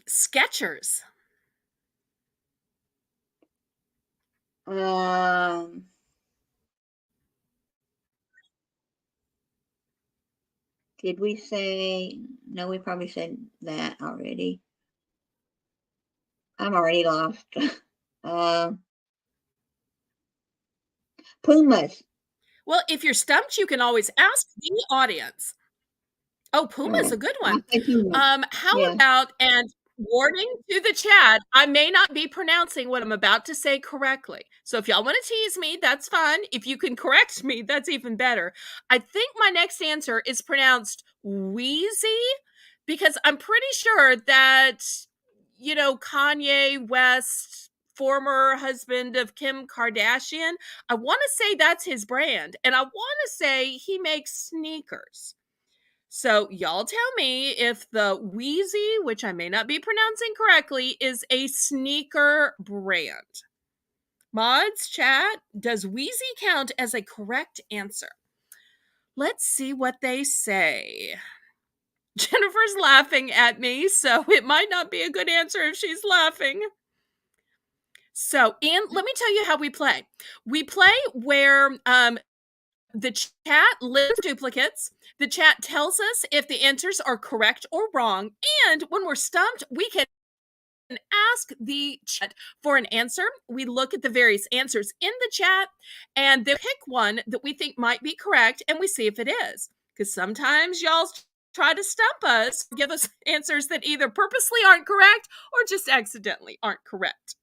Skechers. Did we say? No, we probably said that already. I'm already lost. Pumas. Well, if you're stumped, you can always ask the audience. Oh, Puma's a good one. How about, and warning to the chat, I may not be pronouncing what I'm about to say correctly. So if y'all want to tease me, that's fine. If you can correct me, that's even better. I think my next answer is pronounced Wheezy, because I'm pretty sure that, you know, Kanye West, former husband of Kim Kardashian, I want to say that's his brand. And I want to say he makes sneakers. So y'all tell me if the Wheezy, which I may not be pronouncing correctly, is a sneaker brand. Mods, chat, does Wheezy count as a correct answer? Let's see what they say. Jennifer's laughing at me, so it might not be a good answer if she's laughing. So, Ian, let me tell you how we play. We play where the chat lists duplicates. The chat tells us if the answers are correct or wrong. And when we're stumped, we can ask the chat for an answer. We look at the various answers in the chat and they pick one that we think might be correct and we see if it is. Because sometimes y'all try to stump us, give us answers that either purposely aren't correct or just accidentally aren't correct.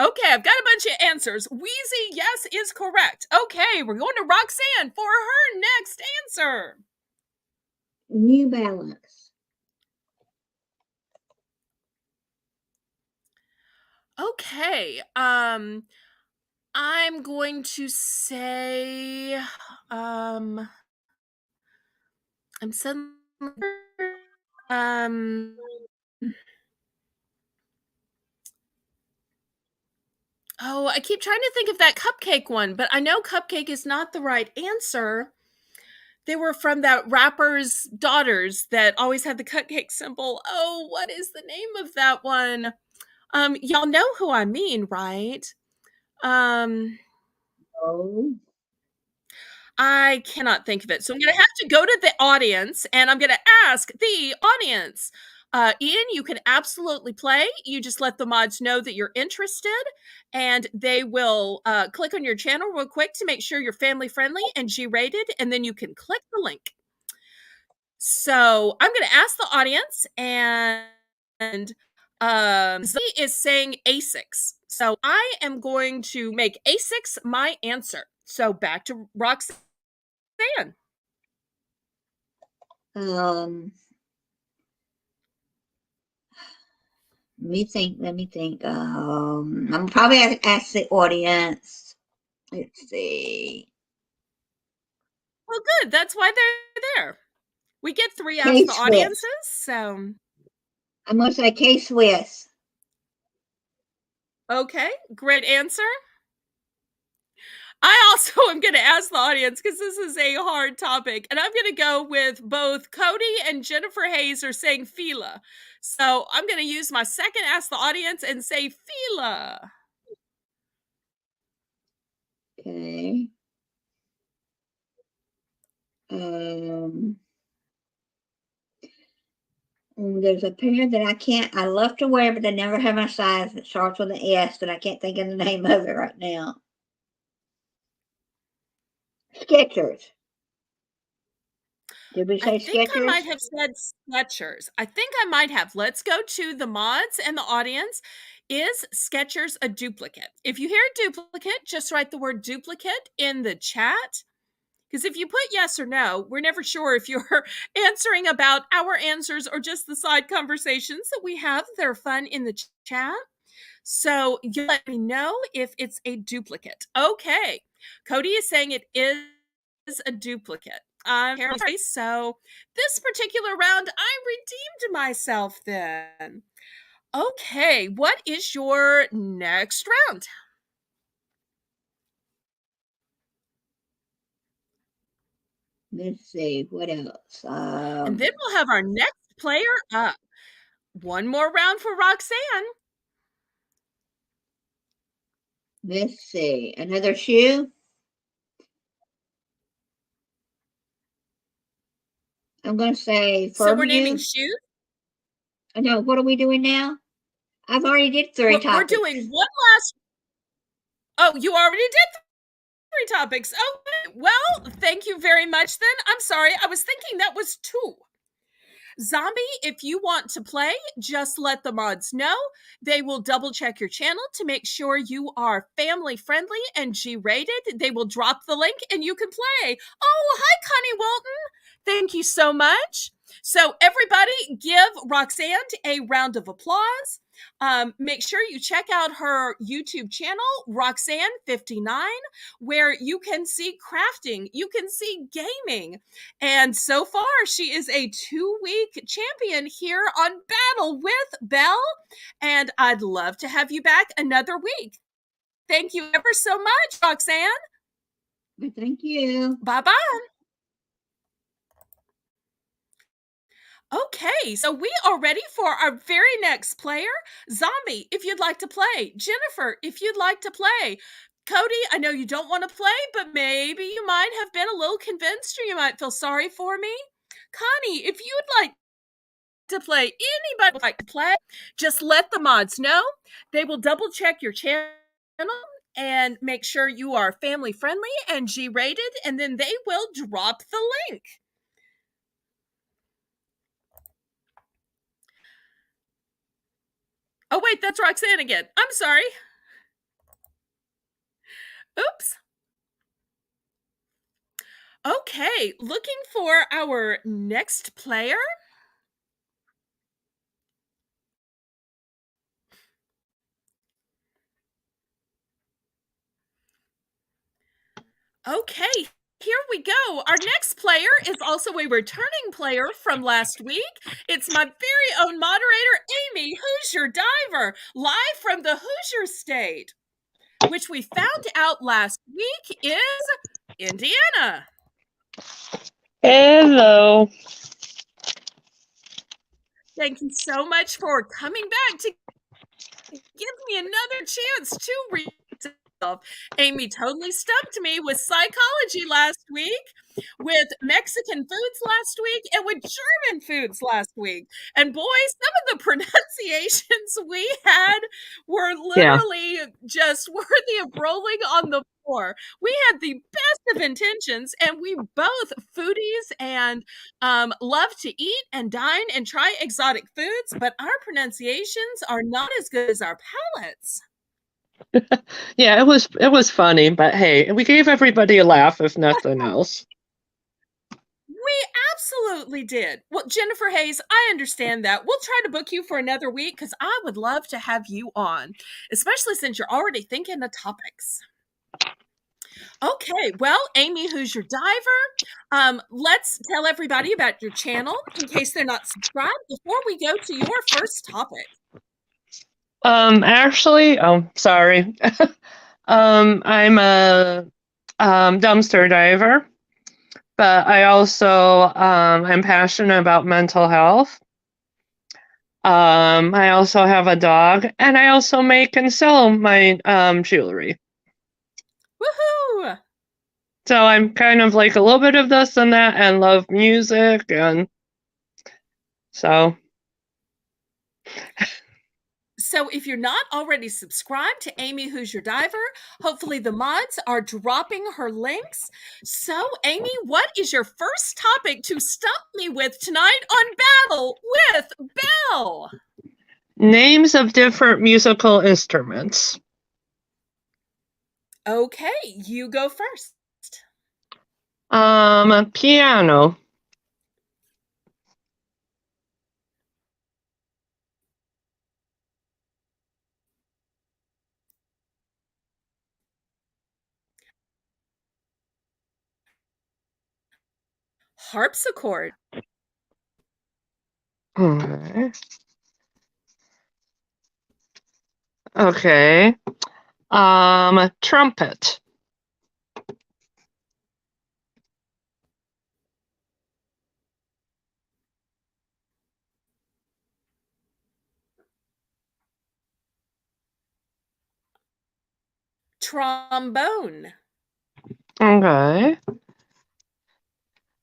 Okay, I've got a bunch of answers. Wheezy, yes, is correct. Okay, we're going to Roxanne for her next answer. New Balance. Okay. I'm going to say, I'm suddenly, um, oh, I keep trying to think of that cupcake one, but I know cupcake is not the right answer. They were from that rapper's daughters that always had the cupcake symbol. Oh, what is the name of that one? Y'all know who I mean, right? Um, Oh, I cannot think of it. So I'm going to have to go to the audience and I'm going to ask the audience. Ian, you can absolutely play. You just let the mods know that you're interested and they will click on your channel real quick to make sure you're family friendly and G rated, and then you can click the link. So I'm going to ask the audience, and Z is saying A6. So I am going to make A6 my answer. So back to Roxanne. let me think. Let me think. I'm probably ask the audience. Let's see. Well, good. That's why they're there. We get 3 Ask the K-Swiss. Audiences. So, I'm gonna say K-Swiss. okay, great answer. I also am going to ask the audience because this is a hard topic, and I'm going to go with both Cody and Jennifer Hayes are saying Fila. So I'm going to use my second Ask the Audience and say Fila. Okay. There's a pair that I love to wear, but they never have my size. It starts with an S, but I can't think of the name of it right now. Skechers. Did we say I think I Skechers? might have said Skechers. I think I might have. Let's go to the mods and the audience. Is Skechers a duplicate? If you hear duplicate, just write the word duplicate in the chat. Because if you put yes or no, we're never sure if you're answering about our answers or just the side conversations that we have. They're fun in the chat. So you let me know if it's a duplicate. Okay. Cody is saying it is a duplicate. So this particular round, I redeemed myself then. Okay, what is your next round? Let's see, what else? And then we'll have our next player up. One more round for Roxanne. Let's see, another shoe. I'm going to say So we're naming Furview. shoes. No, what are we doing now? I've already did 3 topics. We're doing one last. Oh, you already did 3 topics. Okay. Well, thank you very much then. I'm sorry. I was thinking that was 2. Zombie, if you want to play, just let the mods know. They will double check your channel to make sure you are family friendly and G rated. They will drop the link and you can play. Oh, hi, Connie Wilton. Thank you so much. So, everybody, give Roxanne a round of applause. Make sure you check out her YouTube channel, Roxanne59, where you can see crafting, you can see gaming. And so far, she is a 2-week champion here on Battle with Belle. And I'd love to have you back another week. Thank you ever so much, Roxanne. Thank you. Bye-bye. Okay, so we are ready for our very next player. Zombie, if you'd like to play. Jennifer, if you'd like to play. Cody, I know you don't want to play, but maybe you might have been a little convinced or you might feel sorry for me. Connie, if you'd like to play, anybody would like to play, just let the mods know. They will double check your channel and make sure you are family friendly and G rated, and then they will drop the link. Oh, wait, that's Roxanne again. I'm sorry. Oops. Okay, looking for our next player. Okay, here we go. Our next player is also a returning player from last week. It's my very own moderator, Amy Hoosier Diver, live from the Hoosier State, which we found out last week is Indiana. Hello. Thank you so much for coming back to give me another chance to read myself. Amy totally stumped me with psychology last week, with Mexican foods last week, and with German foods last week. And boy, some of the pronunciations we had were literally just worthy of rolling on the floor. We had the best of intentions, and we both foodies and love to eat and dine and try exotic foods, but our pronunciations are not as good as our palates. Yeah, it was funny, but hey, we gave everybody a laugh if nothing else. We absolutely did. Well, Jennifer Hayes, I understand that. We'll try to book you for another week because I would love to have you on, especially since you're already thinking the topics. Okay, well, Amy, who's your diver? Let's tell everybody about your channel in case they're not subscribed before we go to your first topic. Actually, oh, sorry. I'm a dumpster diver, but I also I'm passionate about mental health. I also have a dog, and I also make and sell my jewelry. Woohoo! So I'm kind of like a little bit of this and that, and love music, and so. So if you're not already subscribed to Amy Who's Your Diver, hopefully the mods are dropping her links. So Amy, what is your first topic to stump me with tonight on Battle with Belle? Names of different musical instruments. Okay, you go first. Piano. Harpsichord. Okay. Okay. Trumpet. Trombone. Okay.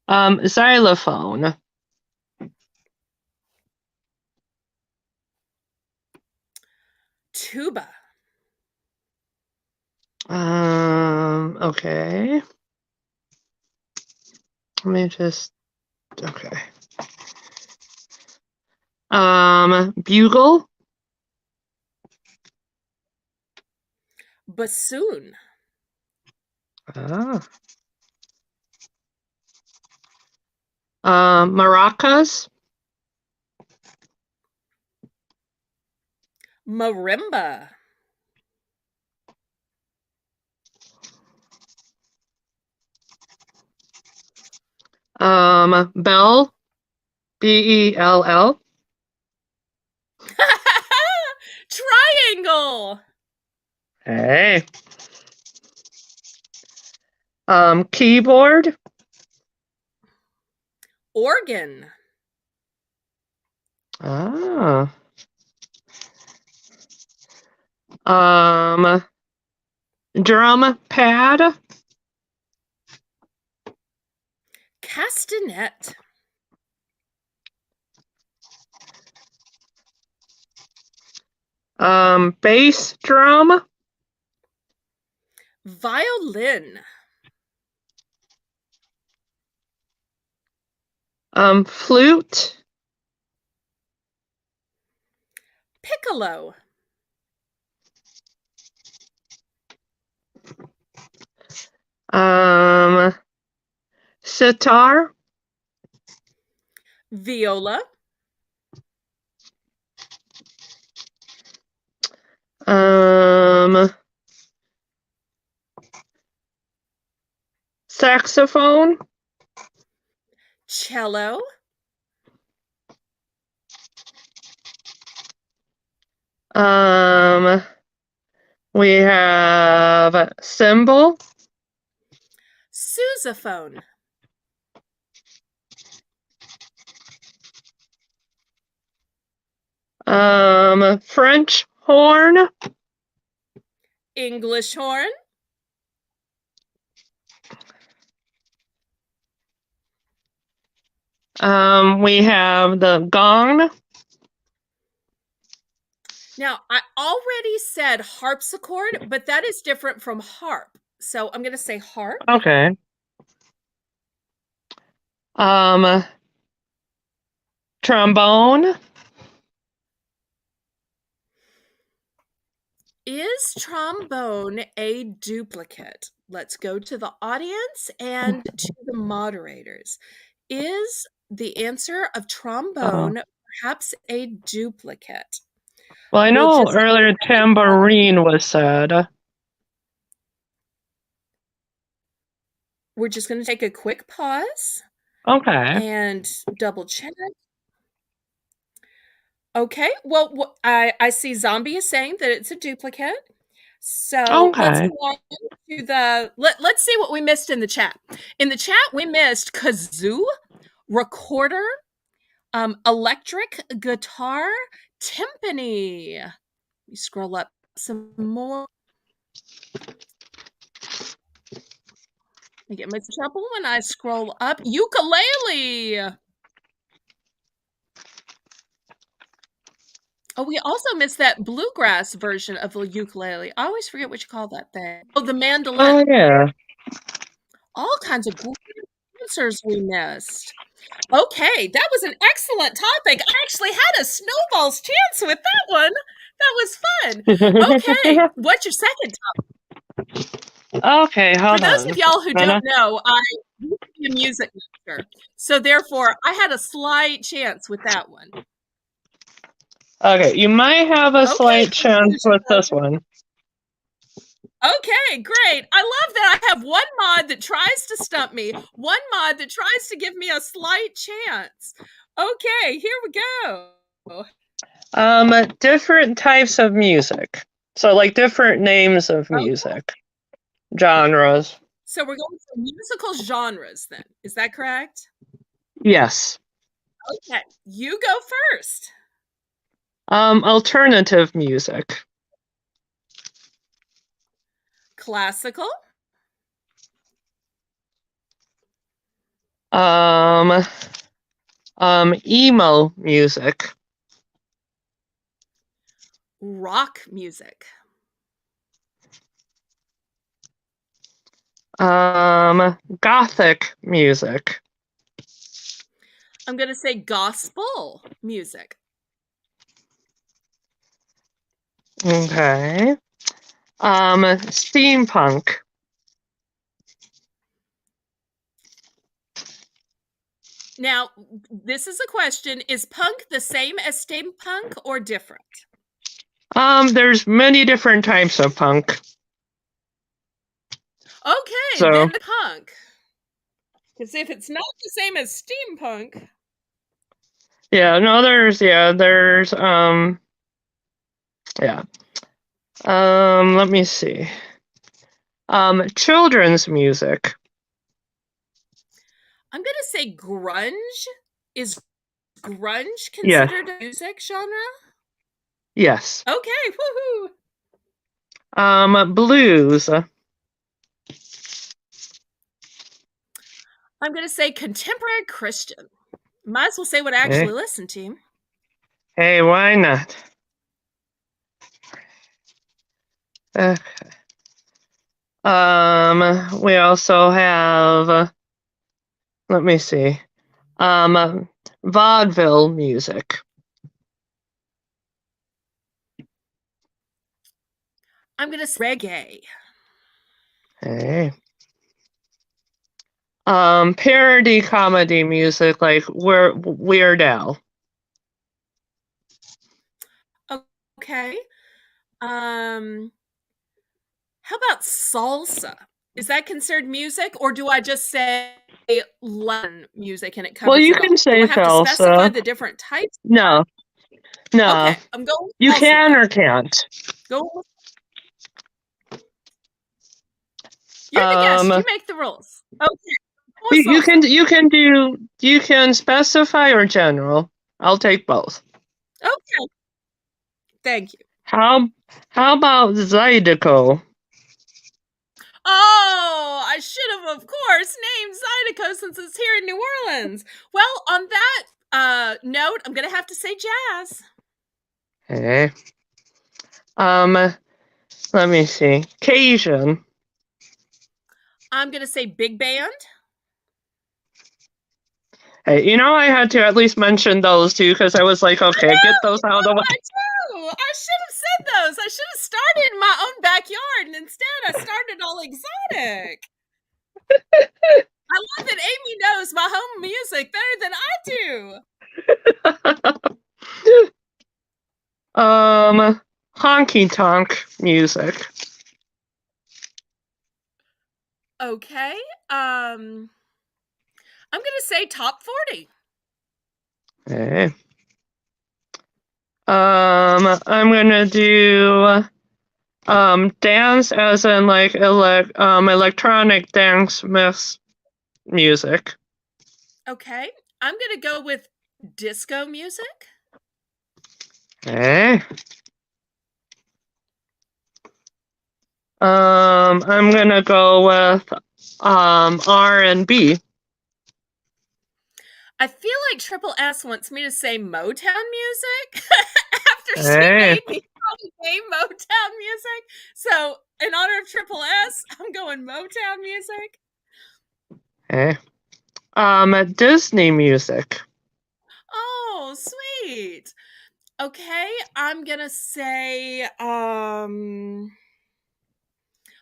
Xylophone. Tuba. Okay. Let me just, okay. Bugle. Bassoon. Ah. Maracas. Marimba. Belle. Bell. Triangle. Hey. Keyboard. Organ. Ah. Drum pad. Castanet. Bass drum. Violin. Flute. Piccolo. Sitar. Viola. Um, Saxophone. Cello. We have cymbal. Sousaphone. French horn. English horn. We have the gong. Now, I already said harpsichord, but that is different from harp. So I'm going to say harp. Okay. Trombone. Is trombone a duplicate? Let's go to the audience and to the moderators. Is the answer of trombone perhaps a duplicate? Well, I We'll know just earlier tambourine was said. We're just going to take a quick pause Okay. and double check. Okay, well, I see Zombie is saying that it's a duplicate. So let's Okay. go on to the let's see what we missed in the chat. In the chat, we missed kazoo, recorder, electric guitar, timpani. Let me scroll up some more. I get myself trouble when I scroll up. Ukulele. Oh, we also missed that bluegrass version of the ukulele. I always forget what you call that thing. Oh, the mandolin. Oh yeah. All kinds of great answers we missed. Okay, that was an excellent topic. I actually had a snowball's chance with that one. That was fun. Okay, what's your second topic? Okay, hold For those on. of y'all who don't know, I used to be a music master. So therefore, I had a slight chance with that one. Okay, you might have a slight chance with conclusion. this one. Okay, great. I love that I have one mod that tries to stump me, one mod that tries to give me a slight chance. Okay, here we go. Different types of music. So like different names of music. Genres. So we're going for musical genres then. Is that correct? Yes. Okay, you go first. Alternative music. Classical. Emo music. Rock music. Gothic music. I'm going to say gospel music. Okay. Steampunk. Now, this is a question. Is punk the same as steampunk or different? There's many different types of punk. Okay, then punk. Because if it's not the same as steampunk. Yeah, no, there's let me see. Children's music. I'm going to say grunge. Is grunge considered a music genre? Yes. Okay, woohoo. Blues. I'm going to say contemporary Christian. Might as well say what I actually listen to. Hey, why not? Okay. We also have, let me see, vaudeville music. I'm going to say reggae. Hey. Parody comedy music like Weird Al. Okay. How about salsa? Is that considered music, or do I just say Latin music and it covers Well, you it all? can Do say I have to specify salsa. the different types? No, no. Okay, I'm going with You salsa can then. or can't. Go. You're the guest. You make the rules. Okay. You Salsa. you can specify or general. I'll take both. Okay. Thank you. How about Zydeco? Oh, I should have, of course, named Zydeco since it's here in New Orleans. Well, on that note, I'm gonna have to say jazz. Okay. Let me see. Cajun. I'm gonna say big band. Hey, you know I had to at least mention those two because I was like, okay, get those out of the way. I do. I should have said those. I should have started in my own backyard, and instead I started all exotic. I love that Amy knows my home music better than I do. Honky tonk music. Okay. I'm gonna say top 40. Okay. I'm gonna do dance as in like electronic dance music. Okay. I'm gonna go with disco music. Okay. I'm gonna go with R&B. I feel like Triple S wants me to say Motown music after she Hey. made me say Motown music. So, in honor of Triple S, I'm going Motown music. Okay. Disney music. Oh, sweet. Okay, I'm gonna say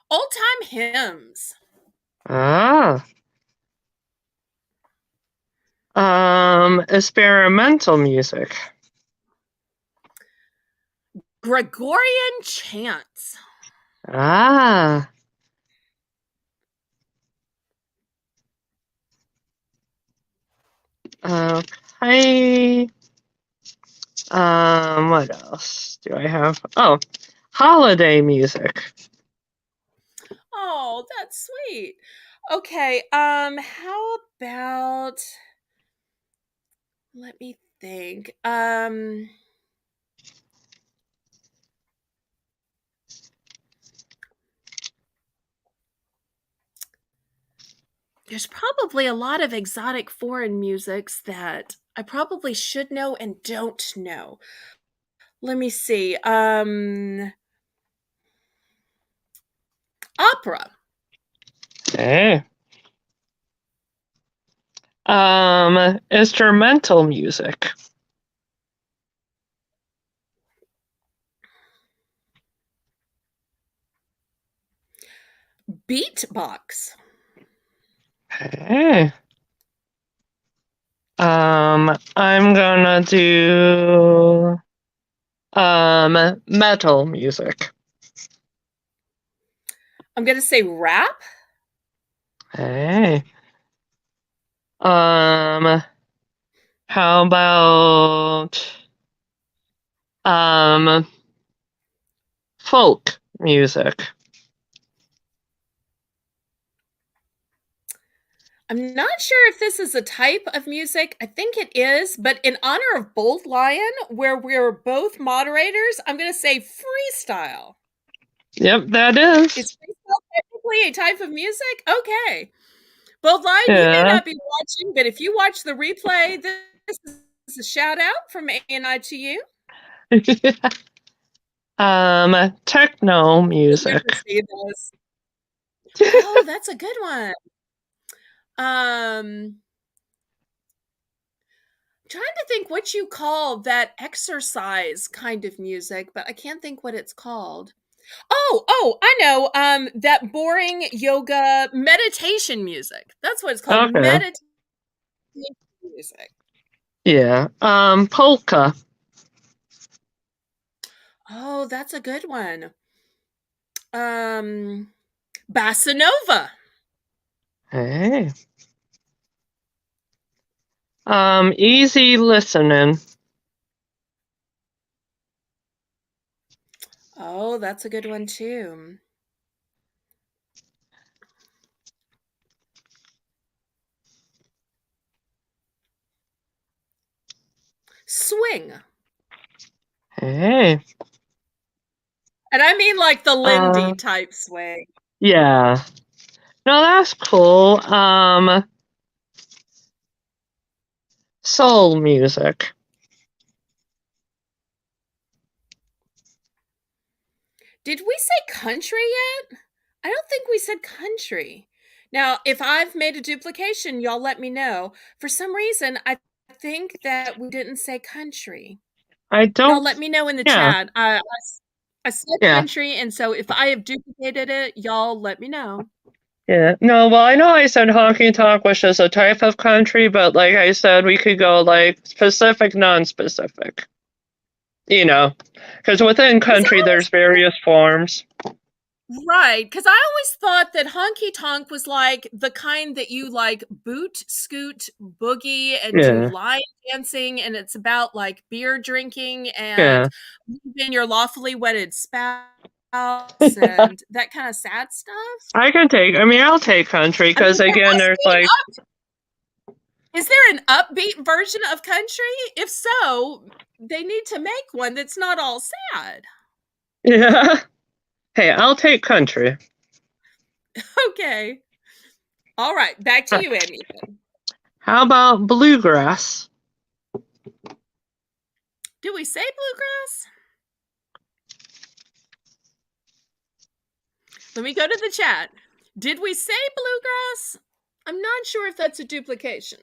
old-time hymns. Ah. Experimental music. Gregorian chants. Ah. Okay. What else do I have? Oh, holiday music. Oh, that's sweet. Okay, how about, let me think. There's probably a lot of exotic foreign musics that I probably should know and don't know. Let me see. Opera. Okay. Instrumental music. Beatbox. Okay. I'm gonna do metal music. I'm gonna say rap. Hey. How about folk music? I'm not sure if this is a type of music. I think it is, but in honor of Bold Lion, where we're both moderators, I'm gonna say freestyle. Yep, that is. Is freestyle technically a type of music? Okay. Bold Lion, you may Yeah. not be watching, but if you watch the replay, this is a shout out from A and I to you. Techno music. Oh, that's a good one. Trying to think what you call that exercise kind of music, but I can't think what it's called. Oh, I know. That boring yoga meditation music. That's what it's called. Okay. Meditation music. Yeah. Polka. Oh, that's a good one. Bossa Nova. Hey. Easy listening. Oh, that's a good one too. Swing. Hey. And I mean like the Lindy Uh, type swing. yeah. No, that's cool. Soul music. Did we say country yet? I don't think we said country. Now, if I've made a duplication, y'all let me know. For some reason, I think that we didn't say country. I Y'all don't. let me know in the Yeah. chat. I said Yeah. country, and so if I have duplicated it, y'all let me know. Yeah. No, well, I know I said honky tonk, which is a type of country, but like I said, we could go like specific, non-specific. You know, because within country, there's various forms. Right, because I always thought that honky tonk was like the kind that you like boot, scoot, boogie, and do Yeah. line dancing, and it's about like beer drinking and Yeah. leaving your lawfully wedded spouse and that kind of sad stuff. I'll take country I mean, because again, there's like, is there an upbeat version of country? If so, they need to make one that's not all sad. yeah. Hey, I'll take country. Okay. All right, back to you, Amy. How about bluegrass? Did we say bluegrass? Let me go to the chat. Did we say bluegrass? I'm not sure if that's a duplication.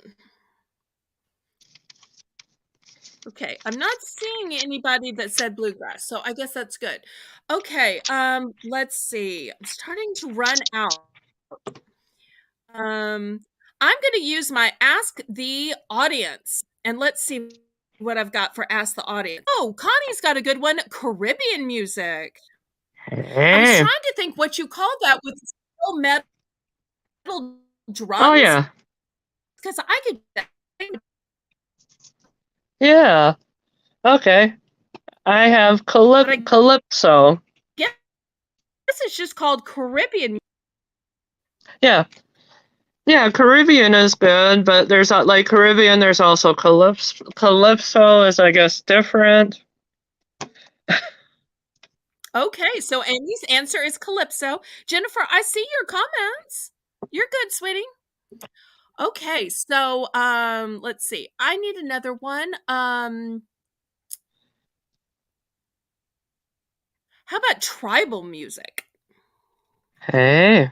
Okay, I'm not seeing anybody that said bluegrass, so I guess that's good. Okay, let's see. I'm starting to run out. I'm going to use my Ask the Audience, and let's see what I've got for Ask the Audience. Oh, Connie's got a good one. Caribbean music. I was Hey. trying to think what you call that with steel metal drums. Oh yeah. Because I could. Yeah. Okay. I have calypso. Yeah, this is just called Caribbean. Yeah. Yeah, Caribbean is good, but there's like Caribbean, there's also calypso. Calypso is, I guess, different. Okay, so Amy's answer is Calypso. Jennifer, I see your comments. You're good, sweetie. Okay, so let's see. I need another one. How about tribal music? Hey.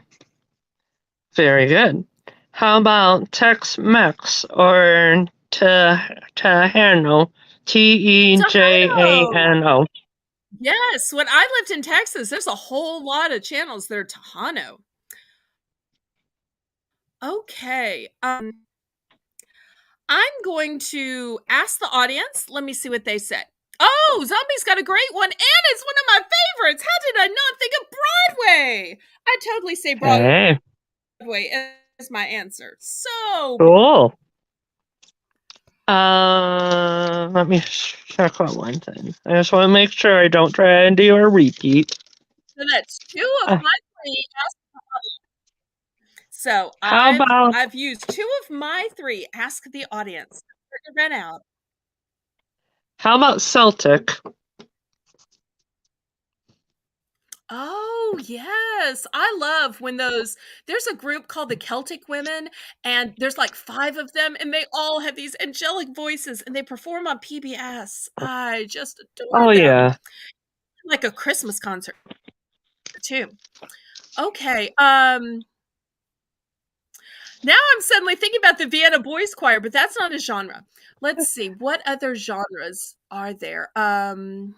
Very good. How about Tex-Mex or Tejano? Tejano. Yes, when I lived in Texas, there's a whole lot of channels that are Tejano. Okay. I'm going to ask the audience. Let me see what they said. Oh, Zombie's got a great one, and it's one of my favorites. How did I not think of Broadway? I totally say Broadway as my answer. So cool. Let me check on one thing. I just want to make sure I don't try and do a repeat. So that's 2 of my 3. So I've used 2 of my 3. Ask the audience. Ran out. How about Celtic? Oh, yes. I love when there's a group called the Celtic Women, and there's like 5 of them, and they all have these angelic voices, and they perform on PBS. I just adore them. Yeah. Like a Christmas concert, too. Okay. Now I'm suddenly thinking about the Vienna Boys Choir, but that's not a genre. Let's see. What other genres are there? I'm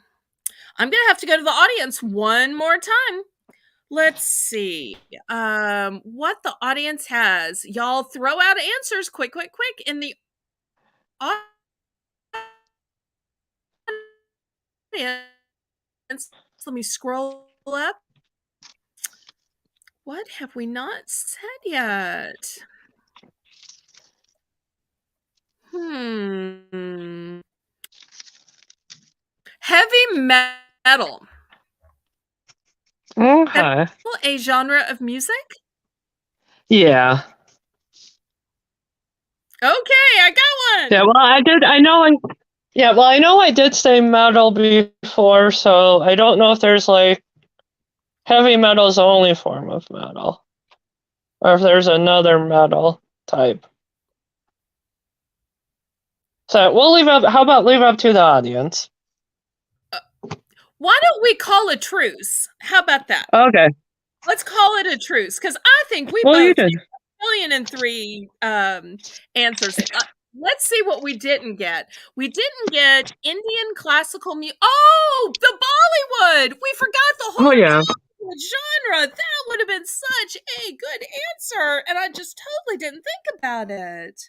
going to have to go to the audience one more time. Let's see what the audience has. Y'all throw out answers quick in the audience. Let me scroll up. What have we not said yet? Heavy metal. Okay. A genre of music? Yeah. Okay, I got one. Yeah, well, I know I did say metal before, so I don't know if there's like heavy metal is the only form of metal, or if there's another metal type. So we'll leave up. How about leave up to the audience? Why don't we call a truce? How about that? Okay. Let's call it a truce, because I think we Well, you both did. gave 1,000,003 answers. Let's see what we didn't get. We didn't get Indian classical music. Oh, the Bollywood. We forgot the Oh whole yeah. Bollywood genre. That would have been such a good answer, and I just totally didn't think about it.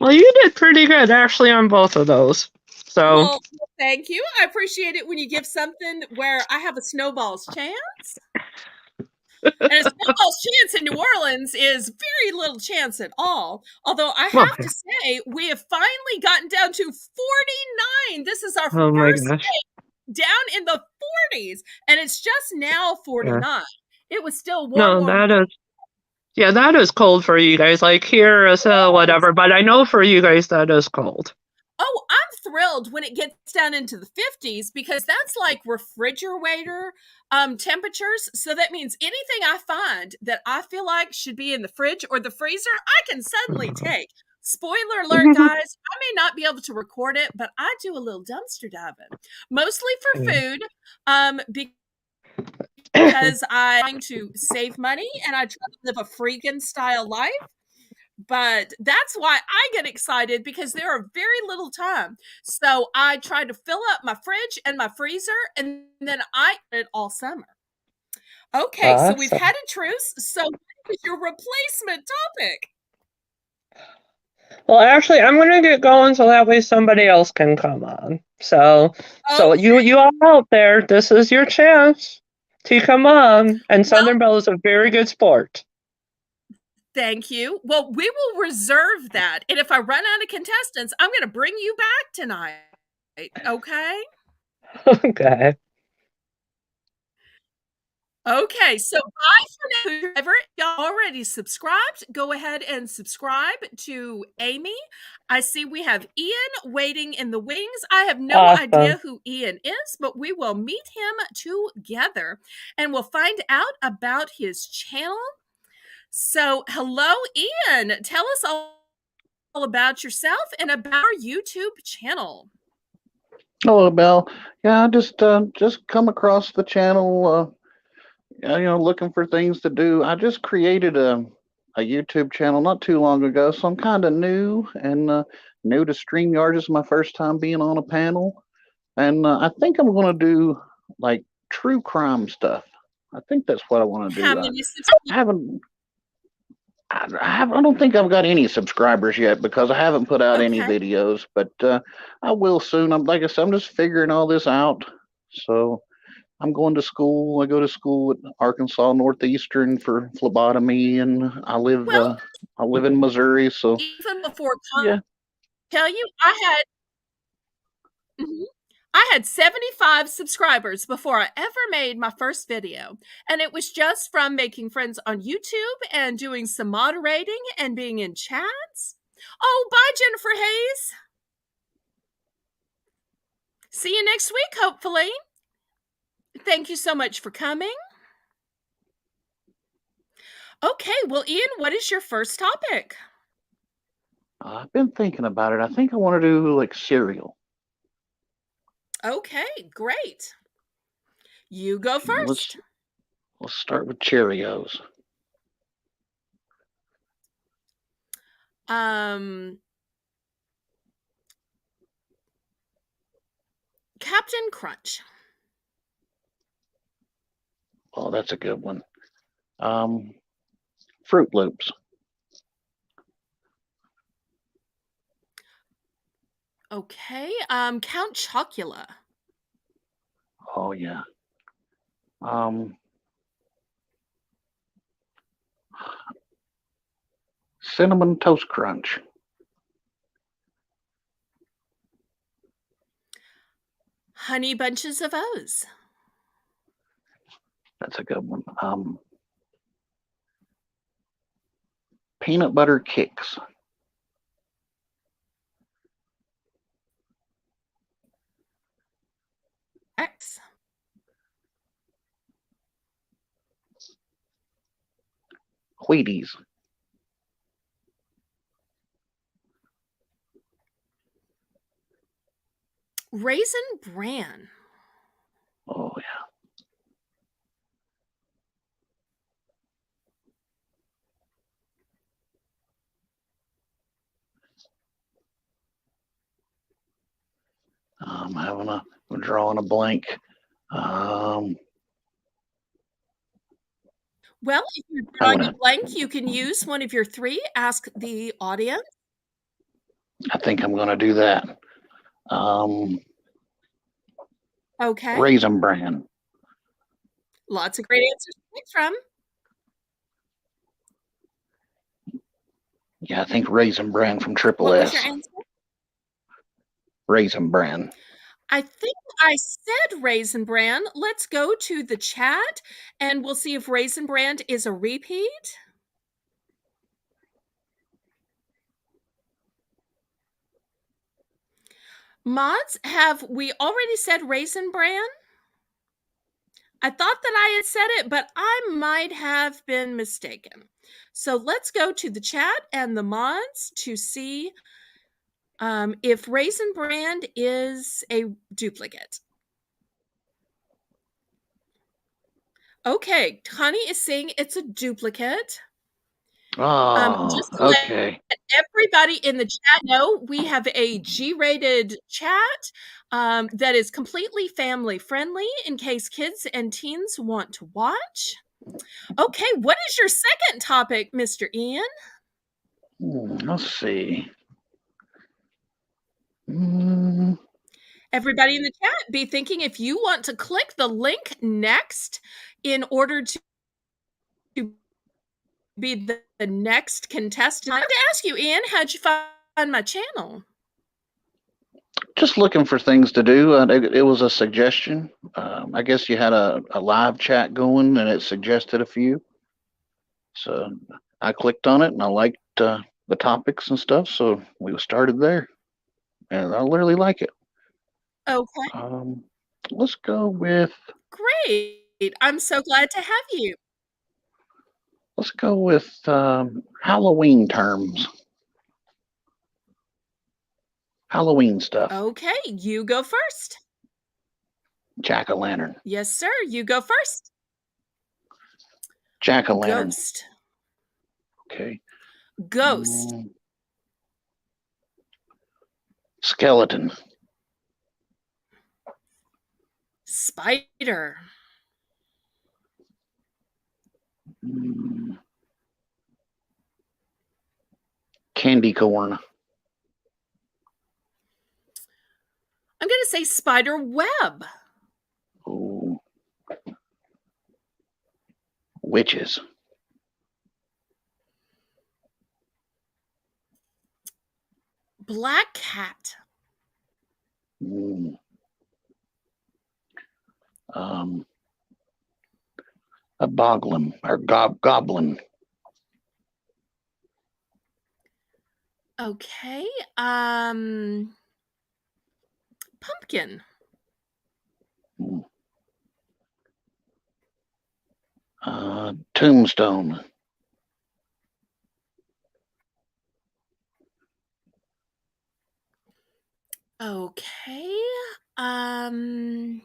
Well, you did pretty good actually on both of those. So. Well, thank you. I appreciate it when you give something where I have a snowball's chance. And a snowball's chance in New Orleans is very little chance at all. Although I have to say, we have finally gotten down to 49. This is our Oh my first gosh. day down in the 40s, and it's just now 49. Yeah. It was still No, warm. that is cold for you guys. Like here is whatever, but I know for you guys that is cold. Oh, I'm thrilled when it gets down into the 50s, because that's like refrigerator temperatures. So that means anything I find that I feel like should be in the fridge or the freezer, I can suddenly take. Spoiler alert, guys, I may not be able to record it, but I do a little dumpster diving, mostly for food, because I'm trying to save money and I try to live a freaking style life. But that's why I get excited, because there are very little time. So I try to fill up my fridge and my freezer, and then I eat it all summer. Okay, so we've had a truce. So what is your replacement topic? Well, actually, I'm gonna get going so that way somebody else can come on. So you all out there, this is your chance to come on. And Southern Belle is a very good sport. Thank you. Well, we will reserve that. And if I run out of contestants, I'm going to bring you back tonight. Okay? Okay. Okay, so bye for now. Whoever y'all already subscribed, go ahead and subscribe to Amy. I see we have Ian waiting in the wings. I have no idea who Ian is, but we will meet him together and we'll find out about his channel. So, hello, Ian. Tell us all about yourself and about our YouTube channel. Hello, Belle. Yeah, I just come across the channel, looking for things to do. I just created a YouTube channel not too long ago, so I'm kind of new and new to StreamYard. This is my first time being on a panel, and I think I'm going to do like true crime stuff. I think that's what I want to do. How many I don't think I've got any subscribers yet because I haven't put out any videos, but I will soon. Like I said, I'm just figuring all this out. So I'm going to school. I go to school at Arkansas Northeastern for phlebotomy, and I live in Missouri. So even before tell you, I had 75 subscribers before I ever made my first video. And it was just from making friends on YouTube and doing some moderating and being in chats. Oh, bye, Jennifer Hayes. See you next week, hopefully. Thank you so much for coming. Okay, well, Ian, what is your first topic? I've been thinking about it. I think I want to do like cereal. Okay, great. You go first. Let's start with Cheerios. Captain Crunch. Oh, that's a good one. Fruit Loops. Okay, Count Chocula. Oh yeah. Cinnamon Toast Crunch. Honey Bunches of O's. That's a good one. Peanut Butter Kicks. X. Wheaties. Raisin Bran. Oh, yeah. I'm drawing a blank. Well, if you're drawing a blank, you can use one of your three. Ask the audience. I think I'm going to do that. Okay. Raisin Bran. Lots of great answers to pick from. Yeah, I think Raisin Bran from Triple What S. was your answer? Raisin Bran. I think I said Raisin Bran. Let's go to the chat and we'll see if Raisin Bran is a repeat. Mods, have we already said Raisin Bran? I thought that I had said it, but I might have been mistaken. So let's go to the chat and the mods to see if Raisin Bran is a duplicate. Okay, Connie is saying it's a duplicate. Just to Okay. let everybody in the chat know, we have a G-rated chat that is completely family friendly in case kids and teens want to watch. Okay, what is your second topic, Mr. Ian? Let's see. Everybody in the chat, be thinking if you want to click the link next in order to be the next contestant. I have to ask you, Ian, how'd you find my channel? Just looking for things to do. It was a suggestion. I guess you had a live chat going and it suggested a few. So I clicked on it and I liked the topics and stuff. So we started there. And I literally like it. Okay. Let's go with. Great. I'm so glad to have you. Let's go with Halloween terms. Halloween stuff. Okay, you go first. Jack-o'-lantern. Yes, sir. You go first. Jack-o'-lantern. Ghost. Okay. Ghost. Skeleton. Spider. Candy corn. I'm going to say spider web. Ooh. Witches. Black cat. A boglin or goblin. Okay. Pumpkin. Tombstone. Okay. I'm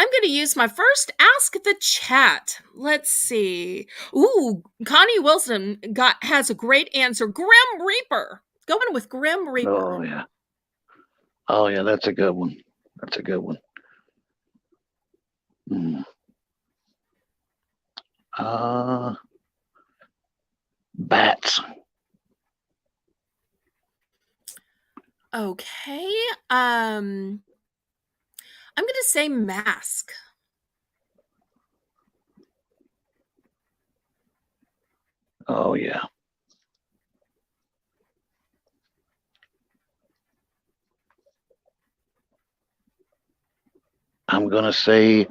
going to use my first Ask the Chat. Let's see. Ooh, Connie Wilson has a great answer. Grim Reaper. Going with Grim Reaper. Oh, yeah. Oh, yeah, that's a good one. That's a good one. Bats. Okay. I'm I'm going to say mask. Oh, yeah. I'm going to say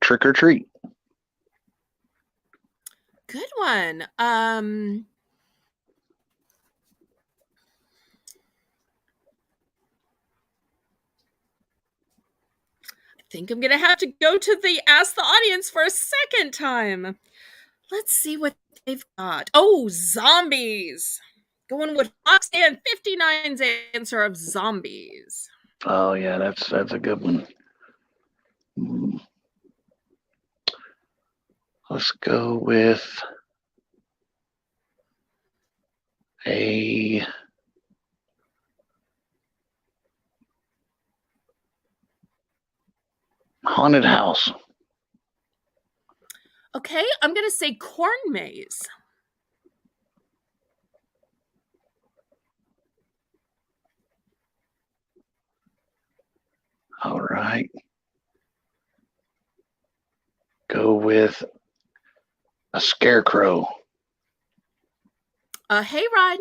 trick or treat. Good one. I think I'm going to have to go to the Ask the Audience for a second time. Let's see what they've got. Oh, zombies. Going with Foxan 59's answer of zombies. Oh, yeah, that's a good one. Let's go with a haunted house. Okay, I'm going to say corn maze. All right. Go with a scarecrow. Hayride.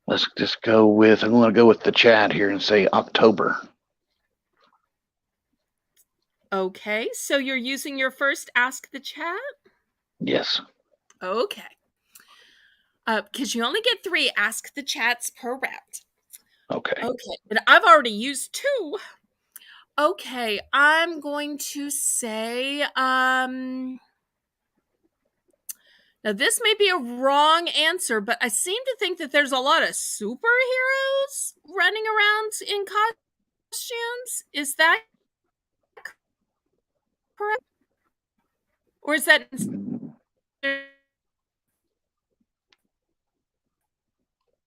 Let's just go with, I'm going to go with the chat here and say October. Okay, so you're using your first Ask the Chat? Yes. Okay. Because you only get 3 Ask the Chats per round. Okay. Okay, but I've already used 2. Okay, I'm going to say, now this may be a wrong answer, but I seem to think that there's a lot of superheroes running around in costumes. Is that correct? Or is that...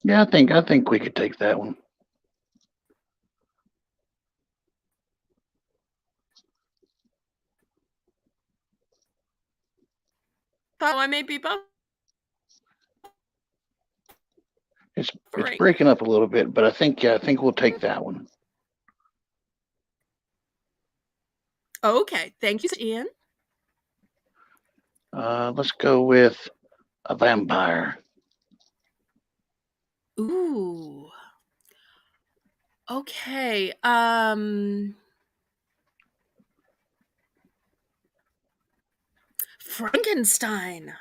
Yeah, I think we could take that one. Thought I may be both. It's breaking up a little bit, but I think we'll take that one. Okay, thank you, Ian. Let's go with a vampire. Ooh. Okay. Frankenstein.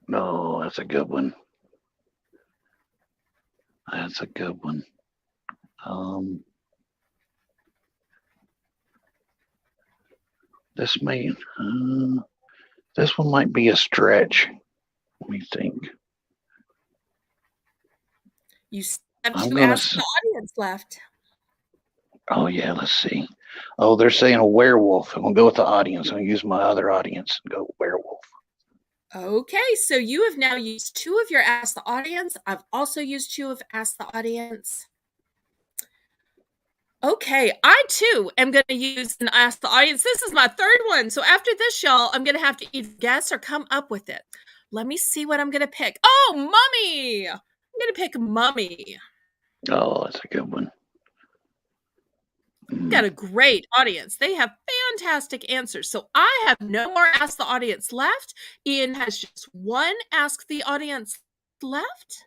No, that's a good one. That's a good one. This one might be a stretch. Let me think. You have 2 Ask the Audience left. Oh, yeah, let's see. Oh, they're saying a werewolf. I'm going to go with the audience. I'm going to use my other audience and go werewolf. Okay, so you have now used 2 of your Ask the Audience. I've also used 2 of Ask the Audience. Okay, I too am going to use an Ask the Audience. This is my 3rd one. So after this, y'all, I'm going to have to either guess or come up with it. Let me see what I'm going to pick. Oh, Mummy! I'm going to pick Mummy. Oh, that's a good one. Got a great audience. They have fantastic answers. So I have no more Ask the Audience left. Ian has just 1 Ask the Audience left.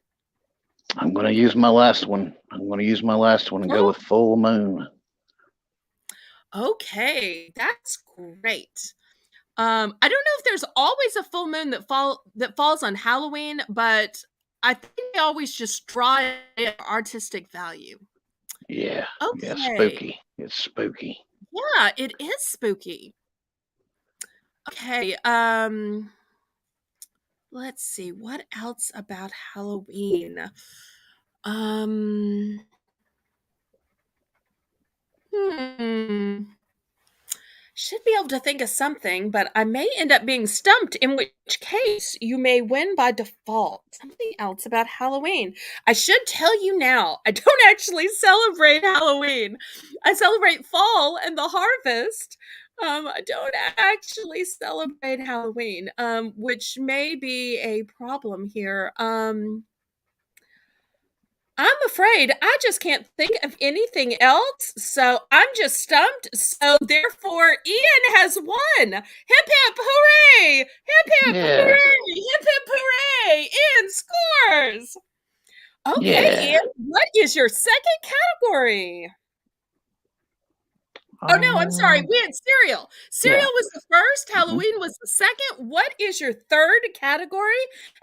I'm going to use my last one. And go with full moon. Okay, that's great. I don't know if there's always a full moon that falls on Halloween, but I think they always just draw artistic value. Yeah. Okay. Yeah, spooky. It's spooky. Yeah, it is spooky. Okay, let's see, what else about Halloween? should be able to think of something, but I may end up being stumped, in which case you may win by default. Something else about Halloween. I should tell you now, I don't actually celebrate Halloween. I celebrate fall and the harvest. I don't actually celebrate Halloween, which may be a problem here. I'm afraid I just can't think of anything else, so I'm just stumped. So therefore, Ian has won. Hip hip hooray! Hip hip Yeah. hooray! Hip hip hooray! Ian scores. Okay, Yeah. Ian, what is your second category? Oh no, I'm sorry. We had cereal. Cereal was the first. Halloween was the second. What is your third category?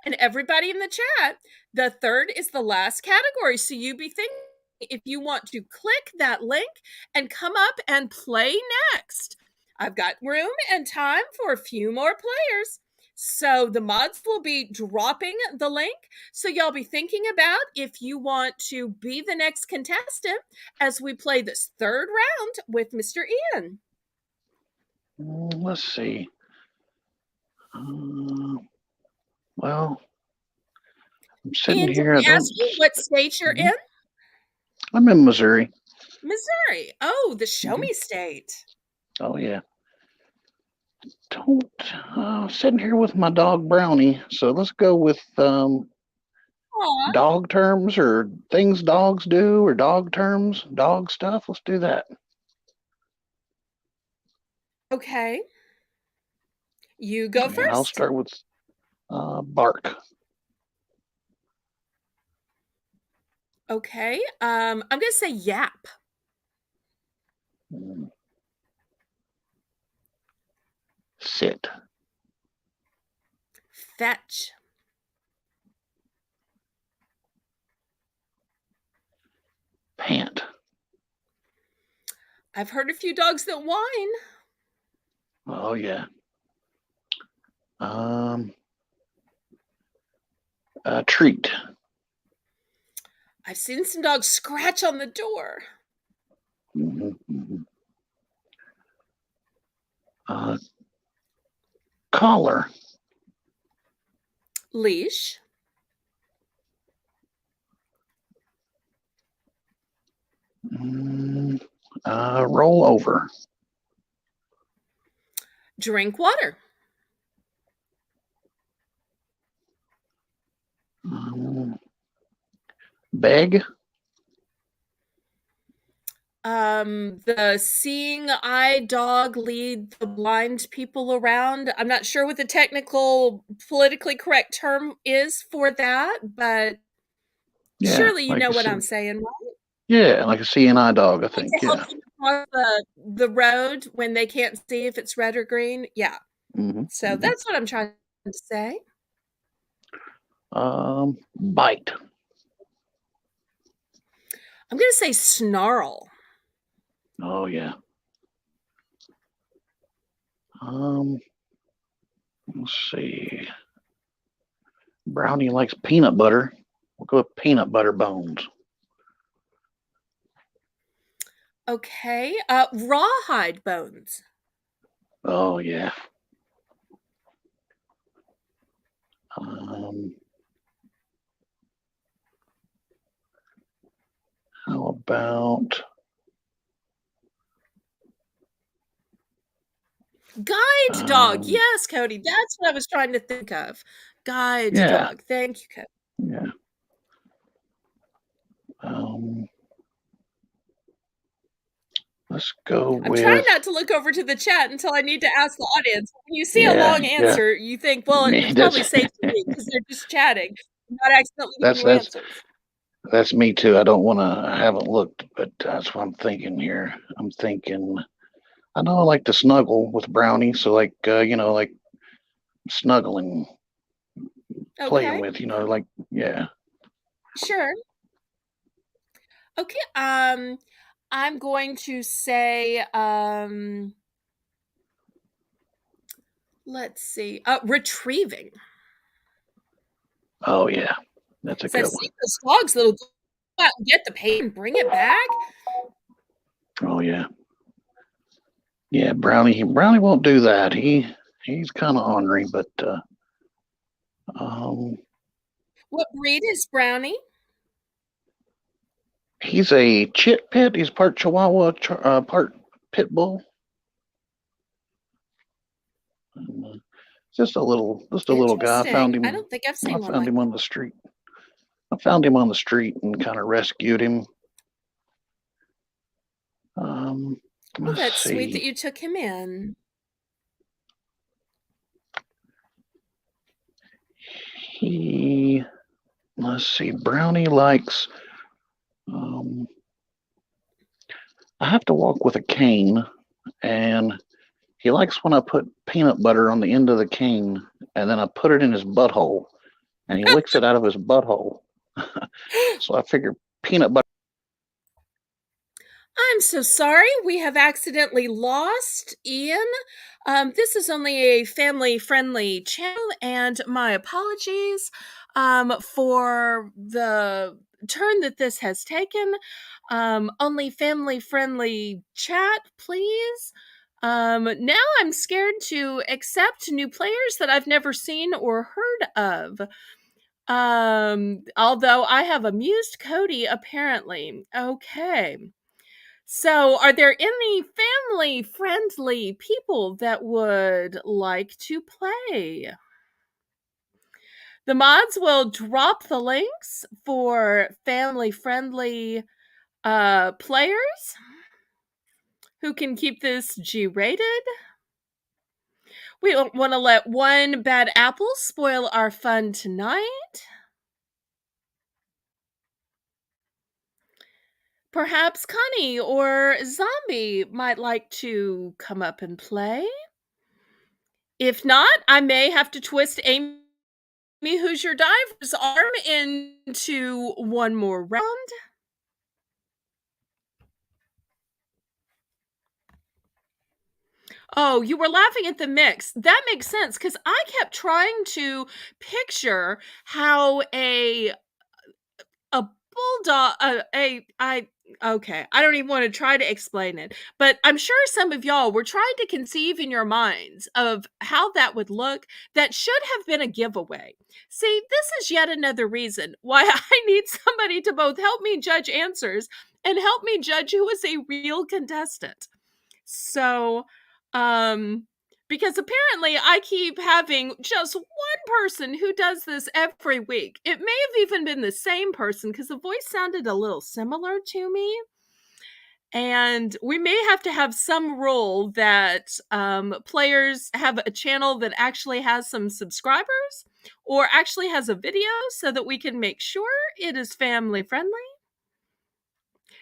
And everybody in the chat, the third is the last category. So you be thinking if you want to click that link and come up and play next. I've got room and time for a few more players. So the mods will be dropping the link. So y'all be thinking about if you want to be the next contestant as we play this third round with Mr. Ian. Let's see. Well, I'm sitting Ian, here. did I ask you what state you're in? I'm in Missouri. Missouri. Oh, the show me state. Oh yeah. Sitting here with my dog Brownie. So let's go with Aw. dog terms or things dogs do or dog terms, dog stuff. Let's do that. Okay. You go And I'll first. start with bark. Okay. I'm going to say yap. Sit. Fetch. Pant. I've heard a few dogs that whine. Oh yeah. Treat. I've seen some dogs scratch on the door. Collar. Leash. Roll over. Drink water. Beg. The seeing eye dog lead the blind people around. I'm not sure what the technical, politically correct term is for that, but surely you know what I'm saying, right? Yeah, like a seeing eye dog, I think. To help them cross the road when they can't see if it's red or green. Yeah. So that's what I'm trying to say. Bite. I'm going to say snarl. Oh yeah. Let's see. Brownie likes peanut butter. We'll go with peanut butter bones. Okay. Rawhide bones. Oh yeah. How about Guide dog. Yes, Cody. That's what I was trying to think of. Guide dog. Thank you, Cody. Yeah. Let's go with. I'm trying not to look over to the chat until I need to ask the audience. When you see a long answer, you think, well, it's probably safe to me because they're just chatting, not accidentally giving answers. That's me too. I don't want to. I haven't looked, but that's what I'm thinking here. I'm thinking. I know I like to snuggle with Brownie, so like like snuggling, playing with, like yeah. Sure. Okay. I'm going to say, let's see, retrieving. Oh yeah, that's a good one. See those dogs that'll go out and get the paint and bring it back. Oh yeah. Yeah, Brownie won't do that. He's kind of ornery, but um, What breed is Brownie? he's a chit pit. He's part Chihuahua, part pit bull. Just a little guy. I found Interesting. I him. don't think I've I seen one found like him on the street. I found him on the street and kind of rescued him. Well, Let's that's sweet that see. you took him in. Let's see. Brownie likes. I have to walk with a cane, and he likes when I put peanut butter on the end of the cane, and then I put it in his butthole, and he licks it out of his butthole. So I figure peanut butter. I'm so sorry. We have accidentally lost Ian. This is only a family-friendly channel, and my apologies for the turn that this has taken. Only family-friendly chat, please. Now I'm scared to accept new players that I've never seen or heard of. Although I have amused Cody, apparently. Okay. So, are there any family friendly people that would like to play? The mods will drop the links for family friendly players who can keep this G rated. We don't want to let one bad apple spoil our fun tonight. Perhaps Connie or Zombie might like to come up and play. If not, I may have to twist Amy Hoosier Diver's arm into one more round. Oh, you were laughing at the mix. That makes sense because I kept trying to picture how a bulldog, okay, I don't even want to try to explain it, but I'm sure some of y'all were trying to conceive in your minds of how that would look. That should have been a giveaway. See, this is yet another reason why I need somebody to both help me judge answers and help me judge who is a real contestant. So, because apparently I keep having just one person who does this every week. It may have even been the same person because the voice sounded a little similar to me. And we may have to have some rule that players have a channel that actually has some subscribers or actually has a video so that we can make sure it is family friendly.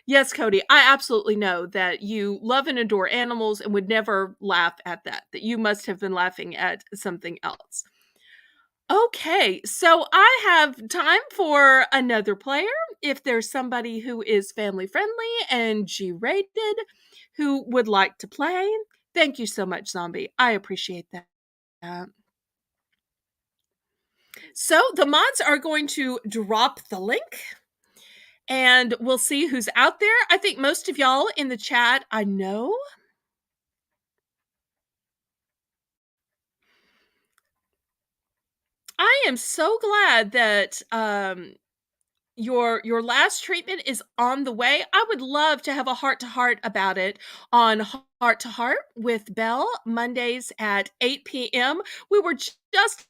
Yes, Cody, I absolutely know that you love and adore animals and would never laugh at that you must have been laughing at something else. Okay, so I have time for another player. If there's somebody who is family friendly and G-rated who would like to play, thank you so much, Zombie. I appreciate that. So the mods are going to drop the link and we'll see who's out there. I think most of y'all in the chat I know. I am so glad that your last treatment is on the way. I would love to have a heart-to-heart about it on Heart to Heart with Belle, Mondays at 8 p.m. We were just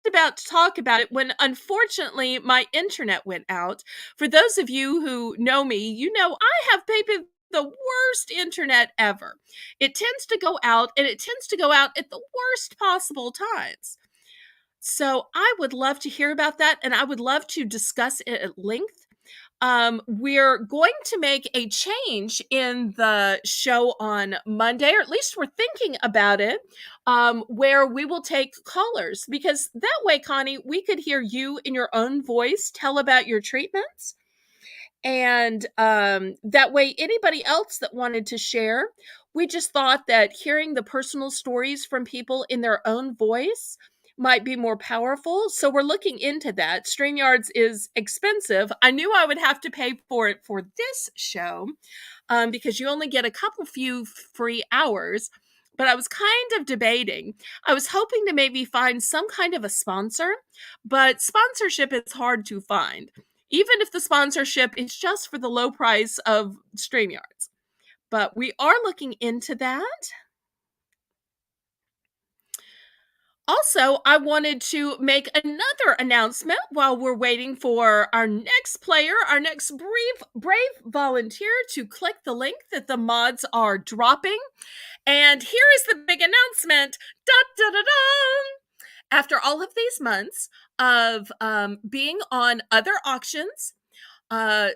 about to talk about it when unfortunately my internet went out. For those of you who know me, you know I have maybe the worst internet ever. It tends to go out and it tends to go out at the worst possible times. So I would love to hear about that and I would love to discuss it at length. We're going to make a change in the show on Monday, or at least we're thinking about it, where we will take callers because that way, Connie, we could hear you in your own voice tell about your treatments. And that way, anybody else that wanted to share, we just thought that hearing the personal stories from people in their own voice might be more powerful. So we're looking into that. StreamYards is expensive. I knew I would have to pay for it for this show because you only get a couple few free hours. but I was kind of debating. I was hoping to maybe find some kind of a sponsor, but sponsorship is hard to find, even if the sponsorship is just for the low price of StreamYards. But we are looking into that. Also, I wanted to make another announcement while we're waiting for our next player, our next brave volunteer to click the link that the mods are dropping. And here is the big announcement. Da, da, da, da. After all of these months of being on other auctions,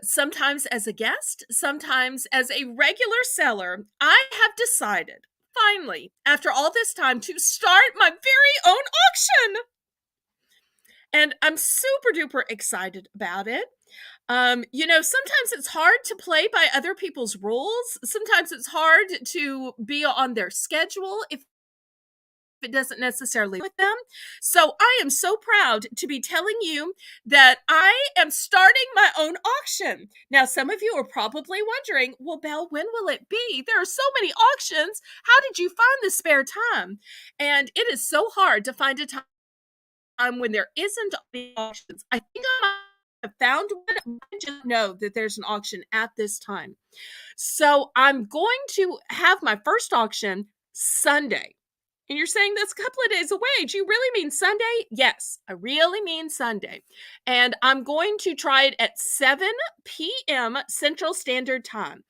sometimes as a guest, sometimes as a regular seller, I have decided, finally, after all this time, to start my very own auction. And I'm super duper excited about it. Sometimes it's hard to play by other people's rules. Sometimes it's hard to be on their schedule if it doesn't necessarily with them. So I am so proud to be telling you that I am starting my own auction. Now, some of you are probably wondering, well, Belle, when will it be? There are so many auctions. How did you find the spare time? And it is so hard to find a time when there isn't any auctions. I think I have found one. I just know that there's an auction at this time. So I'm going to have my first auction Sunday. And you're saying that's a couple of days away. Do you really mean Sunday? Yes, I really mean Sunday. And I'm going to try it at 7 p.m. Central Standard Time.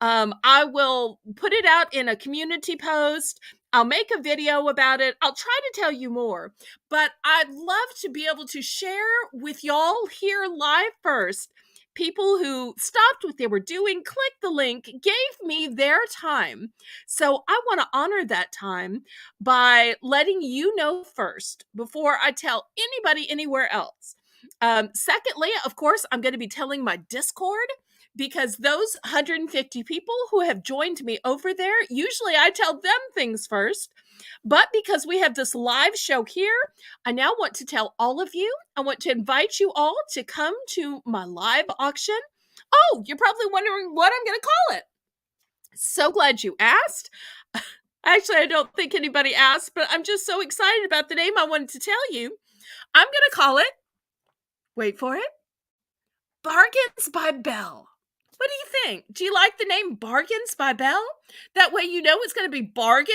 I will put it out in a community post. I'll make a video about it. I'll try to tell you more. But I'd love to be able to share with y'all here live first. People who stopped what they were doing, clicked the link, gave me their time. So I want to honor that time by letting you know first before I tell anybody anywhere else. Secondly, of course, I'm going to be telling my Discord, because those 150 people who have joined me over there, usually I tell them things first. But because we have this live show here, I now want to tell all of you, I want to invite you all to come to my live auction. Oh, you're probably wondering what I'm going to call it. So glad you asked. Actually, I don't think anybody asked, but I'm just so excited about the name I wanted to tell you. I'm going to call it, wait for it, Bargains by Belle. What do you think? Do you like the name Bargains by Belle? That way you know it's going to be bargain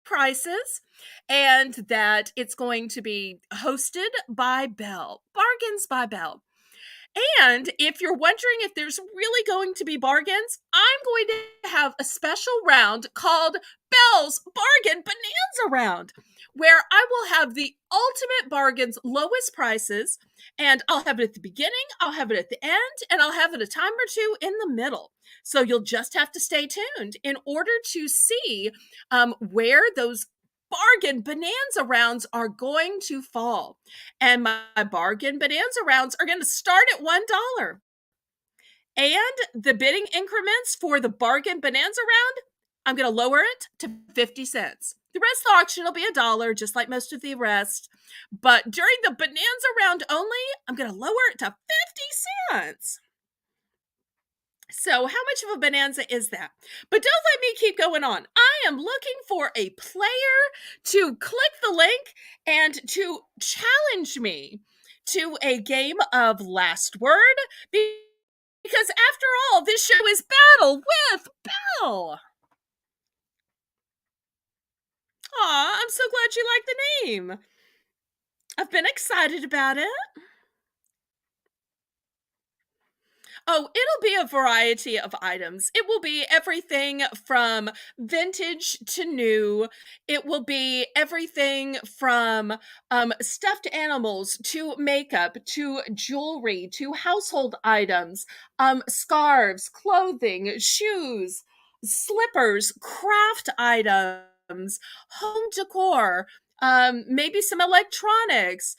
prices and that it's going to be hosted by Belle. Bargains by Belle. And if you're wondering if there's really going to be bargains, I'm going to have a special round called Belle's Bargain Bonanza Round, where I will have the ultimate bargains, lowest prices, and I'll have it at the beginning, I'll have it at the end, and I'll have it a time or two in the middle. So you'll just have to stay tuned in order to see where those bargain bonanza rounds are going to fall. And my bargain bonanza rounds are going to start at $1. And the bidding increments for the bargain bonanza round, I'm going to lower it to 50 cents. The rest of the auction will be $1, just like most of the rest. But during the bonanza round only, I'm going to lower it to 50 cents. So how much of a bonanza is that? But don't let me keep going on. I am looking for a player to click the link and to challenge me to a game of last word, because after all, this show is Battle with Belle. Aw, I'm so glad you like the name. I've been excited about it. Oh, it'll be a variety of items. It will be everything from vintage to new. It will be everything from stuffed animals to makeup to jewelry to household items, scarves, clothing, shoes, slippers, craft items, home decor, maybe some electronics,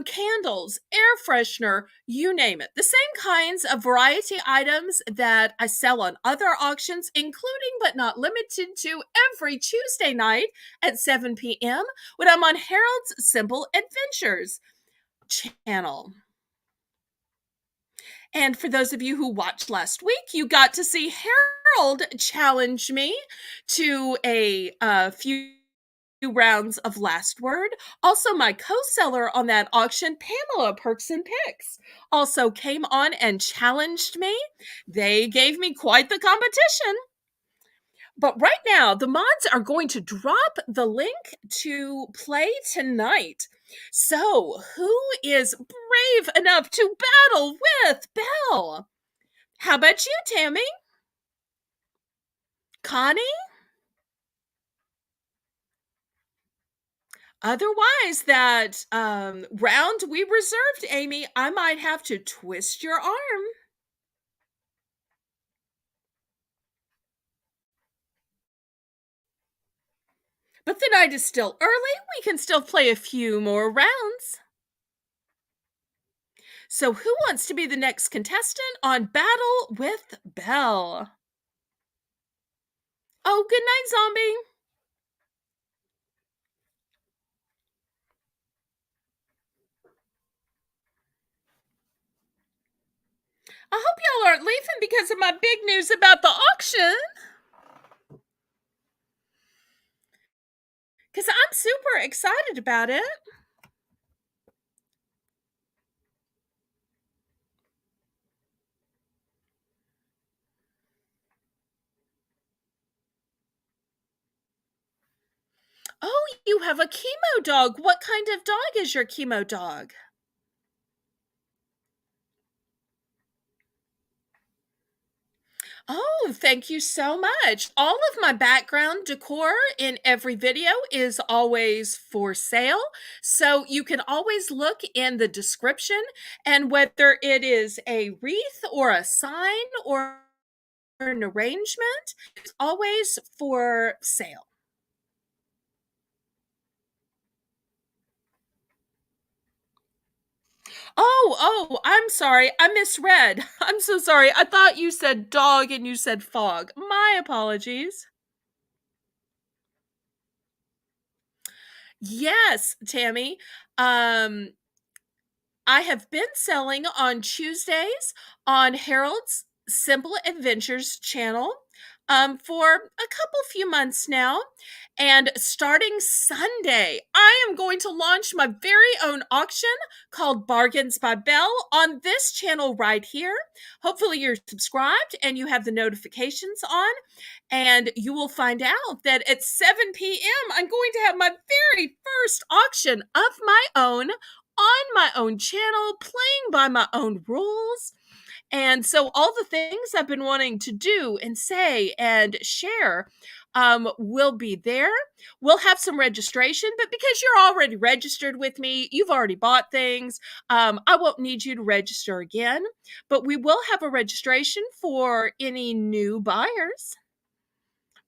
candles, air freshener, you name it. The same kinds of variety items that I sell on other auctions, including but not limited to every Tuesday night at 7 p.m. when I'm on Harold's Simple Adventures channel. And for those of you who watched last week, you got to see Harold challenge me to a few rounds of Last Word. Also, my co-seller on that auction, Pamela Perks and Picks, also came on and challenged me. They gave me quite the competition. But right now, the mods are going to drop the link to play tonight. So, who is brave enough to battle with Belle? How about you, Tammy? Connie? Otherwise, that round we reserved, Amy, I might have to twist your arm. But the night is still early. We can still play a few more rounds. So who wants to be the next contestant on Battle with Belle? Oh, good night, zombie. I hope y'all aren't leaving because of my big news about the auction. Because I'm super excited about it. Oh, you have a chemo dog. What kind of dog is your chemo dog? Oh, thank you so much. All of my background decor in every video is always for sale. So you can always look in the description, and whether it is a wreath or a sign or an arrangement, it's always for sale. Oh, I'm sorry. I misread. I'm so sorry. I thought you said dog and you said fog. My apologies. Yes, Tammy. I have been selling on Tuesdays on Harold's Simple Adventures channel for a few months now. And starting Sunday, I am going to launch my very own auction called Bargains by Belle on this channel right here. Hopefully you're subscribed and you have the notifications on, and you will find out that at 7 p.m. I'm going to have my very first auction of my own on my own channel, playing by my own rules. And so all the things I've been wanting to do and say and share will be there. We'll have some registration, but because you're already registered with me, you've already bought things, I won't need you to register again, but we will have a registration for any new buyers.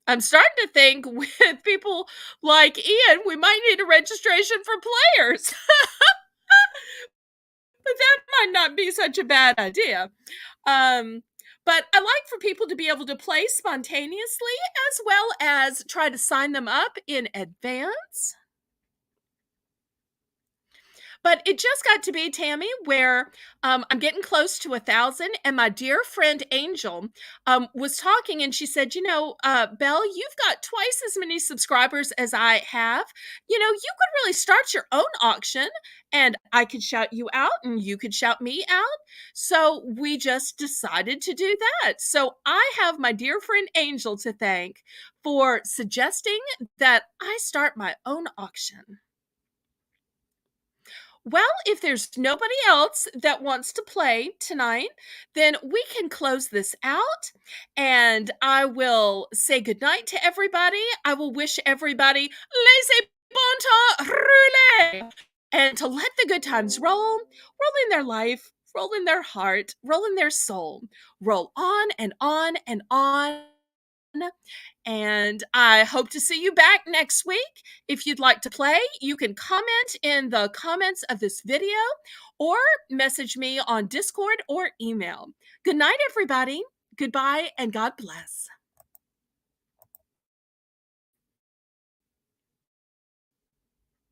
I'm starting to think with people like Ian, we might need a registration for players. But that might not be such a bad idea. But I like for people to be able to play spontaneously as well as try to sign them up in advance. But it just got to be, Tammy, where I'm getting close to 1,000, and my dear friend Angel was talking, and she said, Belle, you've got twice as many subscribers as I have. You could really start your own auction, and I could shout you out, and you could shout me out. So we just decided to do that. So I have my dear friend Angel to thank for suggesting that I start my own auction. Well, if there's nobody else that wants to play tonight, then we can close this out, and I will say goodnight to everybody. I will wish everybody laissez bon temps rouler, and to let the good times roll in their life, roll in their heart, roll in their soul, roll on and on and on. And I hope to see you back next week. If you'd like to play, you can comment in the comments of this video or message me on Discord or email. Good night, everybody. Goodbye and God bless.